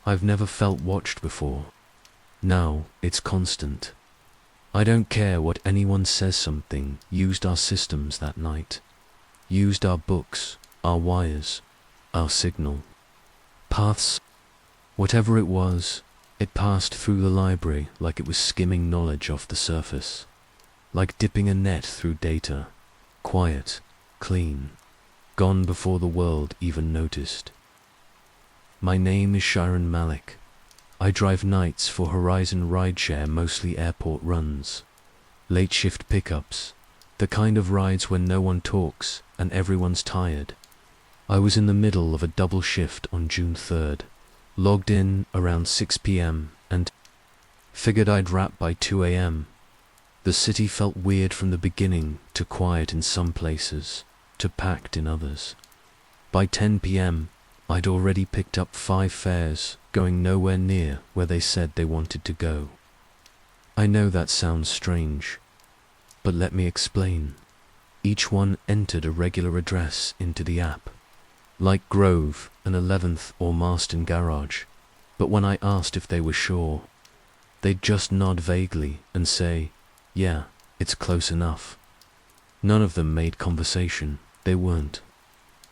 I've never felt watched before. Now it's constant. I don't care what anyone says. Something used our systems that night. Used our books, our wires, our signal paths. Whatever it was, it passed through the library like it was skimming knowledge off the surface. Like dipping a net through data. Quiet, clean, gone before the world even noticed. My name is Sharon Malik. I drive nights for Horizon Rideshare, mostly airport runs. Late shift pickups. The kind of rides when no one talks and everyone's tired. I was in the middle of a double shift on June 3rd. Logged in around 6 p.m. and figured I'd wrap by 2 a.m. The city felt weird from the beginning, to quiet in some places, to packed in others. By 10 p.m., I'd already picked up 5 fares, going nowhere near where they said they wanted to go. I know that sounds strange, but let me explain. Each one entered a regular address into the app, like Grove, an 11th or Marston garage, but when I asked if they were sure, they'd just nod vaguely and say, "Yeah, it's close enough." None of them made conversation. They weren't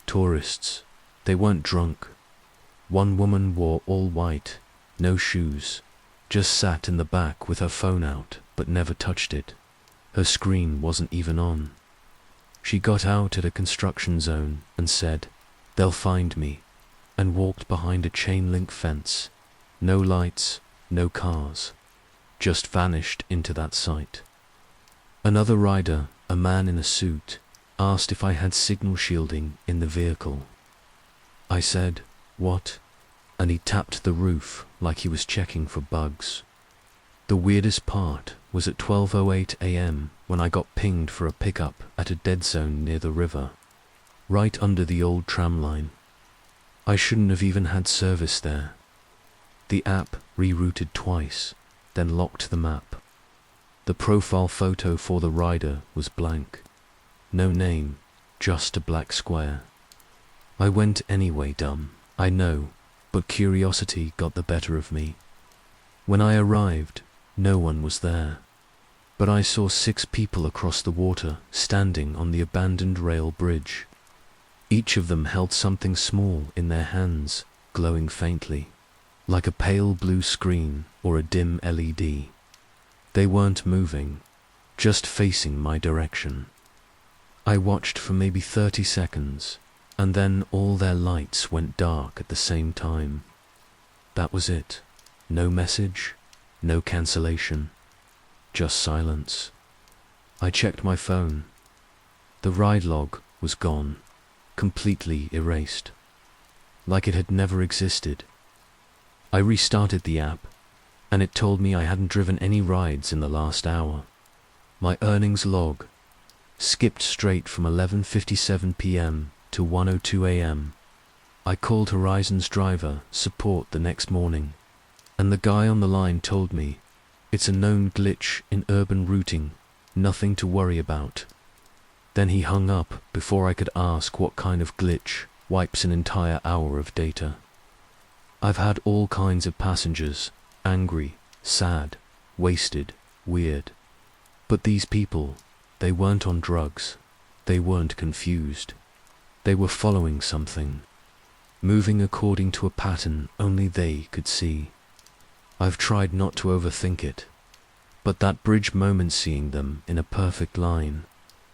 tourists. They weren't drunk. One woman wore all white, no shoes, just sat in the back with her phone out, but never touched it. Her screen wasn't even on. She got out at a construction zone and said, "They'll find me," and walked behind a chain-link fence. No lights, no cars. Just vanished into that site. Another rider, a man in a suit, asked if I had signal shielding in the vehicle. I said, "What?" and he tapped the roof like he was checking for bugs. The weirdest part was at 12:08 a.m. when I got pinged for a pickup at a dead zone near the river, right under the old tram line. I shouldn't have even had service there. The app rerouted twice, then locked the map. The profile photo for the rider was blank. No name, just a black square. I went anyway, dumb, I know, but curiosity got the better of me. When I arrived, no one was there, but I saw 6 people across the water standing on the abandoned rail bridge. Each of them held something small in their hands, glowing faintly, like a pale blue screen or a dim LED. They weren't moving, just facing my direction. I watched for maybe 30 seconds, and then all their lights went dark at the same time. That was it. No message, no cancellation, just silence. I checked my phone. The ride log was gone, completely erased, like it had never existed. I restarted the app, and it told me I hadn't driven any rides in the last hour. My earnings log skipped straight from 11:57 p.m. to 1:02 a.m. I called Horizon's driver support the next morning, and the guy on the line told me, "It's a known glitch in urban routing, nothing to worry about." Then he hung up before I could ask what kind of glitch wipes an entire hour of data. I've had all kinds of passengers, angry, sad, wasted, weird. But these people, they weren't on drugs. They weren't confused. They were following something, moving according to a pattern only they could see. I've tried not to overthink it, but that bridge moment, seeing them in a perfect line,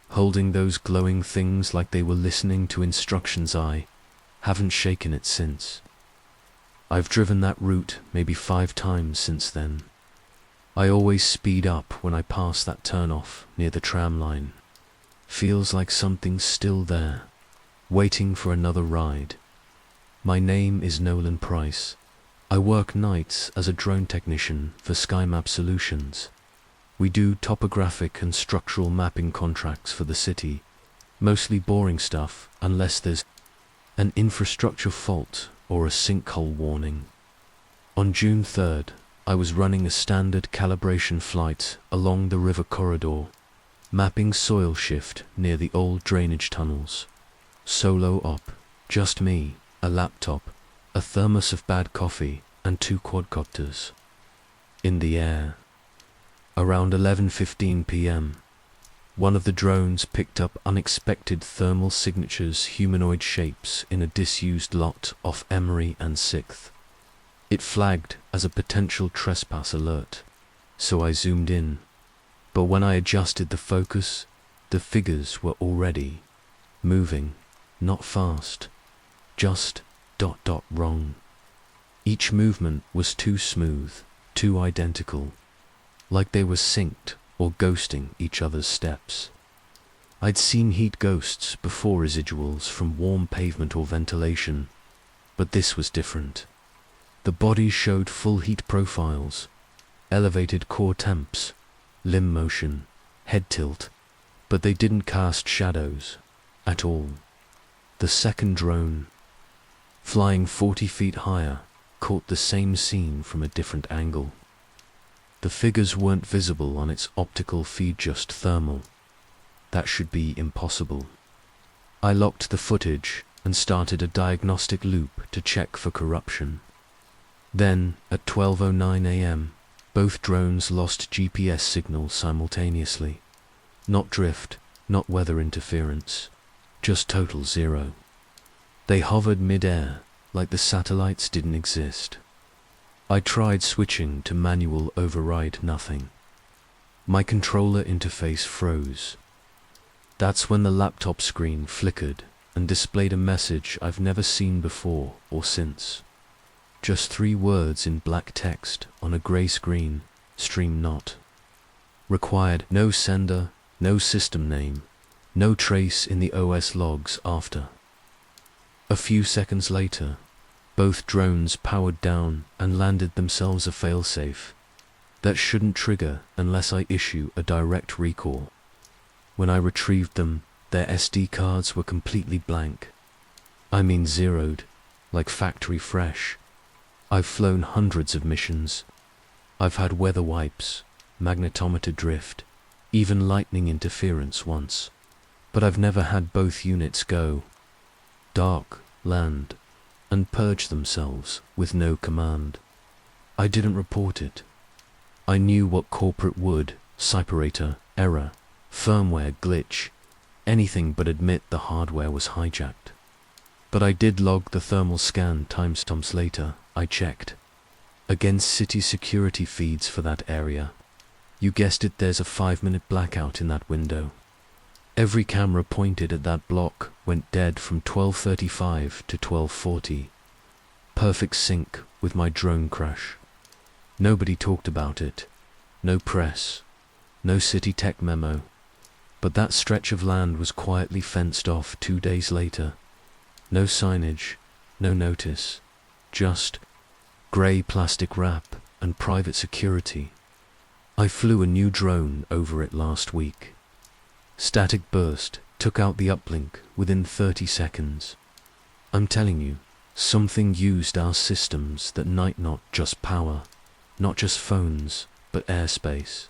holding those glowing things like they were listening to instructions, I haven't shaken it since. I've driven that route maybe 5 times since then. I always speed up when I pass that turnoff near the tram line. Feels like something's still there, waiting for another ride. My name is Nolan Price. I work nights as a drone technician for SkyMap Solutions. We do topographic and structural mapping contracts for the city, mostly boring stuff unless there's an infrastructure fault or a sinkhole warning. On June 3rd, I was running a standard calibration flight along the river corridor, mapping soil shift near the old drainage tunnels. Solo op, just me, a laptop, a thermos of bad coffee, and 2 quadcopters. In the air. Around 11:15 p.m., one of the drones picked up unexpected thermal signatures, humanoid shapes in a disused lot off Emery and 6th. It flagged as a potential trespass alert, so I zoomed in. But when I adjusted the focus, the figures were already moving, not fast, just ... wrong. Each movement was too smooth, too identical, like they were synced or ghosting each other's steps. I'd seen heat ghosts before, residuals from warm pavement or ventilation, but this was different. The bodies showed full heat profiles, elevated core temps, limb motion, head tilt, but they didn't cast shadows at all. The second drone, flying 40 feet higher, caught the same scene from a different angle. The figures weren't visible on its optical feed, just thermal. That should be impossible. I locked the footage and started a diagnostic loop to check for corruption. Then, at 12:09 a.m., both drones lost GPS signals simultaneously. Not drift, not weather interference, just total zero. They hovered mid-air, like the satellites didn't exist. I tried switching to manual override, nothing. My controller interface froze. That's when the laptop screen flickered and displayed a message I've never seen before or since. Just 3 words in black text on a grey screen: stream not. Required no sender, no system name, no trace in the OS logs after. A few seconds later, both drones powered down and landed themselves a failsafe. That shouldn't trigger unless I issue a direct recall. When I retrieved them, their SD cards were completely blank. I mean zeroed, like factory fresh. I've flown hundreds of missions. I've had weather wipes, magnetometer drift, even lightning interference once. But I've never had both units go dark, land, and purge themselves with no command. I didn't report it. I knew what corporate would: separator, error, firmware glitch, anything but admit the hardware was hijacked. But I did log the thermal scan timestamps later. I checked against city security feeds for that area. You guessed it, there's a 5-minute blackout in that window. Every camera pointed at that block went dead from 12:35 to 12:40. Perfect sync with my drone crash. Nobody talked about it. No press. No city tech memo. But that stretch of land was quietly fenced off 2 days later. No signage, no notice. Just grey plastic wrap and private security. I flew a new drone over it last week. Static burst took out the uplink within 30 seconds. I'm telling you, something used our systems that night, not just power, not just phones, but airspace.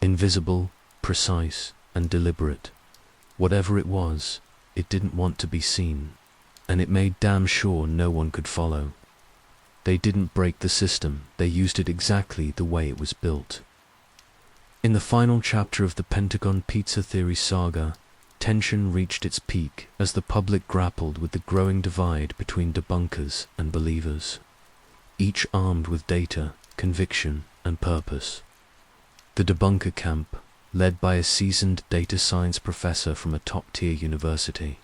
Invisible, precise, and deliberate. Whatever it was, it didn't want to be seen, and it made damn sure no one could follow. They didn't break the system, they used it exactly the way it was built. In the final chapter of the Pentagon pizza theory saga, tension reached its peak as the public grappled with the growing divide between debunkers and believers, each armed with data, conviction, and purpose. The debunker camp, led by a seasoned data science professor from a top-tier university,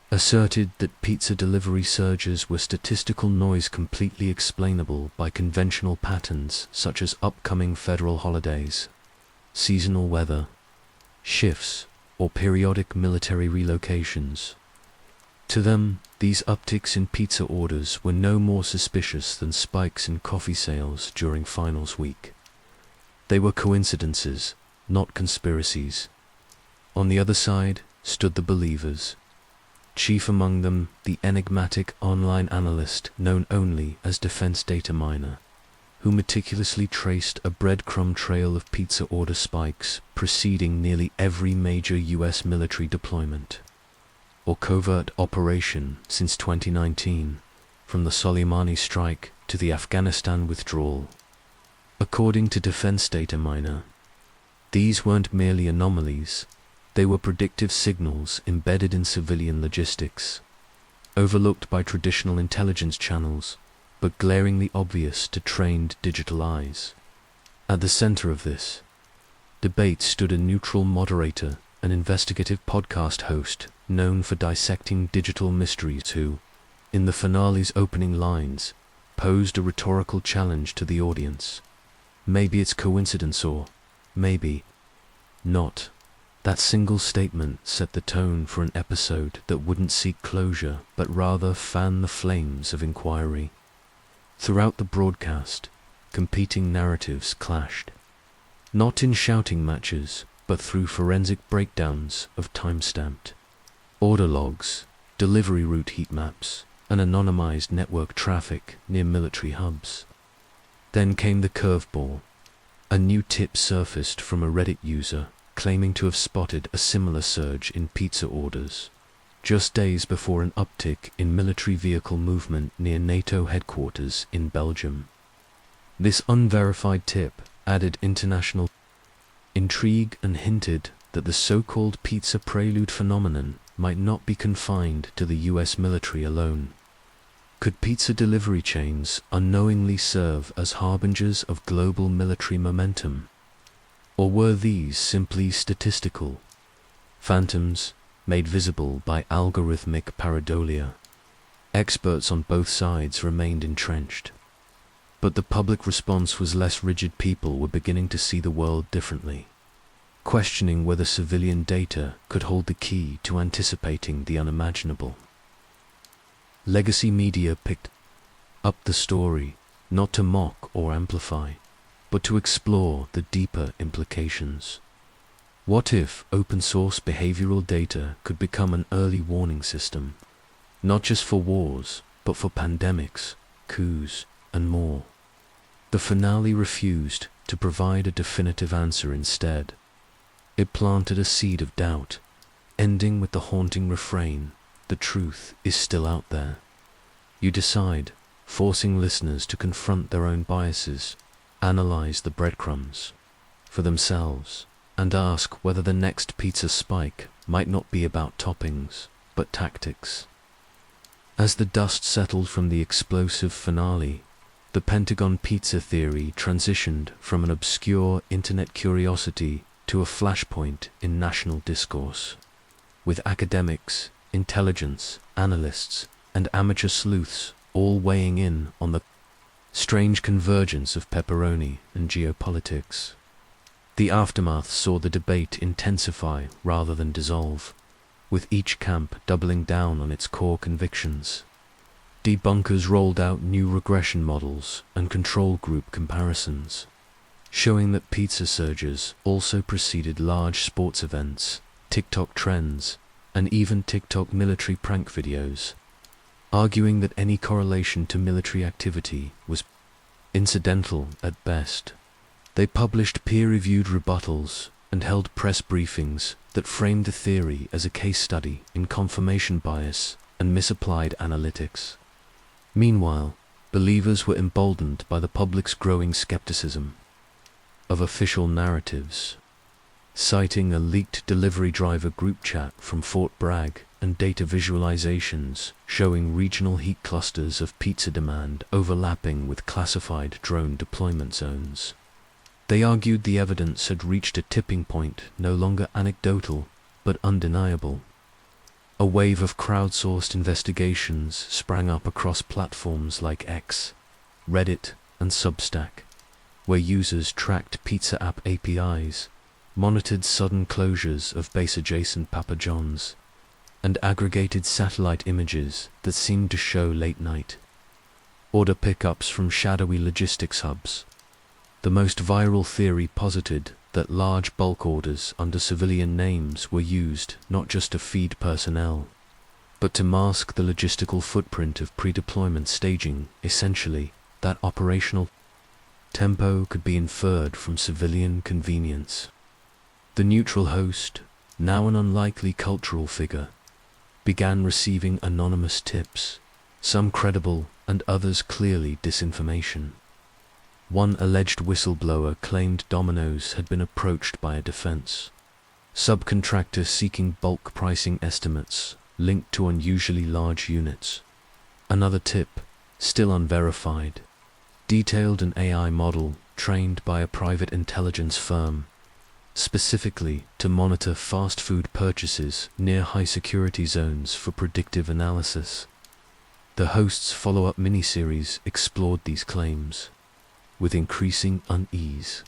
asserted that pizza delivery surges were statistical noise completely explainable by conventional patterns such as upcoming federal holidays, seasonal weather, shifts, or periodic military relocations. To them, these upticks in pizza orders were no more suspicious than spikes in coffee sales during finals week. They were coincidences, not conspiracies. On the other side stood the believers, chief among them the enigmatic online analyst known only as Defense Data Miner, who meticulously traced a breadcrumb trail of pizza order spikes preceding nearly every major US military deployment or covert operation since 2019, from the Soleimani strike to the Afghanistan withdrawal. According to Defense Data Miner, these weren't merely anomalies, they were predictive signals embedded in civilian logistics, overlooked by traditional intelligence channels, but glaringly obvious to trained digital eyes. At the center of this debate stood a neutral moderator, an investigative podcast host known for dissecting digital mysteries who, in the finale's opening lines, posed a rhetorical challenge to the audience. Maybe it's coincidence, or maybe not. That single statement set the tone for an episode that wouldn't seek closure, but rather fan the flames of inquiry. Throughout the broadcast, competing narratives clashed. Not in shouting matches, but through forensic breakdowns of time-stamped order logs, delivery route heat maps, and anonymized network traffic near military hubs. Then came the curveball. A new tip surfaced from a Reddit user claiming to have spotted a similar surge in pizza orders, just days before an uptick in military vehicle movement near NATO headquarters in Belgium. This unverified tip added international intrigue and hinted that the so-called pizza prelude phenomenon might not be confined to the US military alone. Could pizza delivery chains unknowingly serve as harbingers of global military momentum? Or were these simply statistical phantoms made visible by algorithmic pareidolia? Experts on both sides remained entrenched. But the public response was less rigid. People were beginning to see the world differently, questioning whether civilian data could hold the key to anticipating the unimaginable. Legacy media picked up the story, not to mock or amplify, but to explore the deeper implications. What if open-source behavioral data could become an early warning system, not just for wars, but for pandemics, coups, and more? The finale refused to provide a definitive answer. Instead, it planted a seed of doubt, ending with the haunting refrain, "The truth is still out there." You decide, forcing listeners to confront their own biases, analyze the breadcrumbs for themselves, and ask whether the next pizza spike might not be about toppings, but tactics. As the dust settled from the explosive finale, the Pentagon pizza theory transitioned from an obscure internet curiosity to a flashpoint in national discourse, with academics, intelligence, analysts, and amateur sleuths all weighing in on the strange convergence of pepperoni and geopolitics. The aftermath saw the debate intensify rather than dissolve, with each camp doubling down on its core convictions. Debunkers rolled out new regression models and control group comparisons, showing that pizza surges also preceded large sports events, TikTok trends, and even TikTok military prank videos, arguing that any correlation to military activity was incidental at best. They published peer-reviewed rebuttals and held press briefings that framed the theory as a case study in confirmation bias and misapplied analytics. Meanwhile, believers were emboldened by the public's growing skepticism of official narratives, citing a leaked delivery driver group chat from Fort Bragg and data visualizations showing regional heat clusters of pizza demand overlapping with classified drone deployment zones. They argued the evidence had reached a tipping point, no longer anecdotal, but undeniable. A wave of crowdsourced investigations sprang up across platforms like X, Reddit, and Substack, where users tracked pizza app APIs, monitored sudden closures of base-adjacent Papa John's, and aggregated satellite images that seemed to show late-night order pickups from shadowy logistics hubs. The most viral theory posited that large bulk orders under civilian names were used not just to feed personnel, but to mask the logistical footprint of pre-deployment staging. Essentially, that operational tempo could be inferred from civilian convenience. The neutral host, now an unlikely cultural figure, began receiving anonymous tips, some credible and others clearly disinformation. One alleged whistleblower claimed Domino's had been approached by a defense subcontractor seeking bulk pricing estimates linked to unusually large units. Another tip, still unverified, detailed an AI model trained by a private intelligence firm, specifically to monitor fast food purchases near high security zones for predictive analysis. The host's follow-up miniseries explored these claims with increasing unease,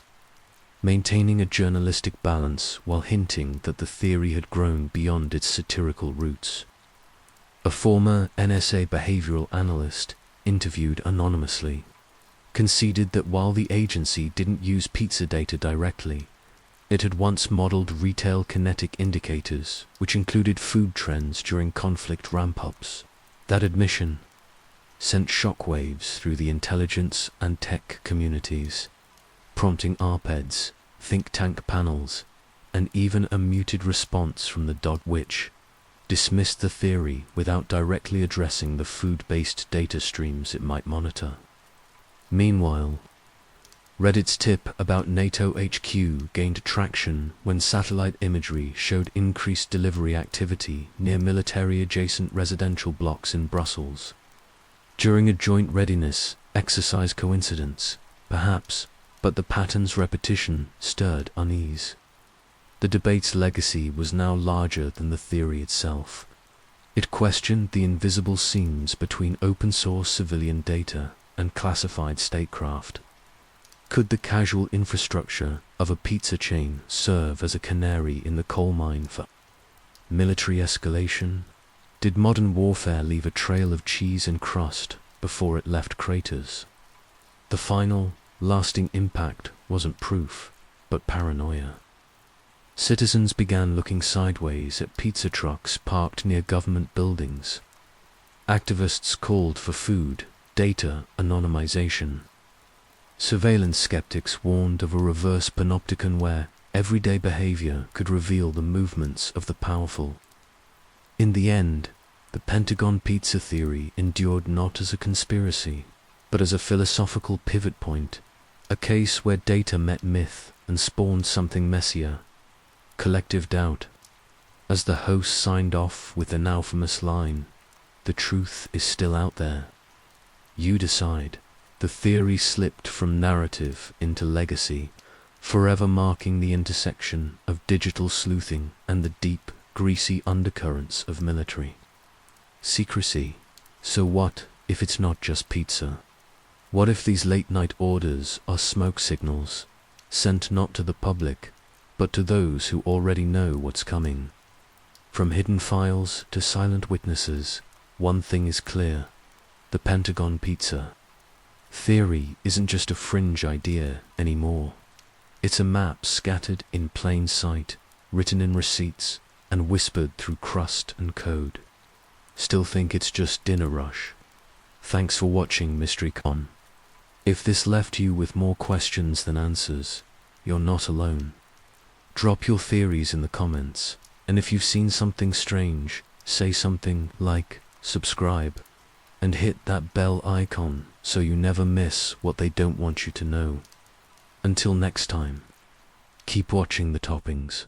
maintaining a journalistic balance while hinting that the theory had grown beyond its satirical roots. A former NSA behavioral analyst, interviewed anonymously, conceded that while the agency didn't use pizza data directly, it had once modeled retail kinetic indicators, which included food trends during conflict ramp-ups. That admission sent shockwaves through the intelligence and tech communities, prompting op-eds, think tank panels, and even a muted response from the dot which dismissed the theory without directly addressing the food-based data streams it might monitor. Meanwhile, Reddit's tip about NATO HQ gained traction when satellite imagery showed increased delivery activity near military-adjacent residential blocks in Brussels. During a joint readiness exercise, coincidence, perhaps, but the pattern's repetition stirred unease. The debate's legacy was now larger than the theory itself. It questioned the invisible seams between open-source civilian data and classified statecraft. Could the casual infrastructure of a pizza chain serve as a canary in the coal mine for military escalation? Did modern warfare leave a trail of cheese and crust before it left craters? The final, lasting impact wasn't proof, but paranoia. Citizens began looking sideways at pizza trucks parked near government buildings. Activists called for food, data anonymization. Surveillance skeptics warned of a reverse panopticon where everyday behavior could reveal the movements of the powerful. In the end, the Pentagon pizza theory endured not as a conspiracy, but as a philosophical pivot point, a case where data met myth and spawned something messier: collective doubt. As the host signed off with an infamous line, "The truth is still out there. You decide." The theory slipped from narrative into legacy, forever marking the intersection of digital sleuthing and the deep, greasy undercurrents of military secrecy. So what if it's not just pizza? What if these late-night orders are smoke signals, sent not to the public, but to those who already know what's coming? From hidden files to silent witnesses, one thing is clear: the Pentagon pizza theory isn't just a fringe idea anymore. It's a map scattered in plain sight, written in receipts, and whispered through crust and code. Still think it's just dinner rush? Thanks for watching Mystery Con. If this left you with more questions than answers, you're not alone. Drop your theories in the comments, and if you've seen something strange, say something like subscribe, and hit that bell icon so you never miss what they don't want you to know. Until next time, keep watching the toppings.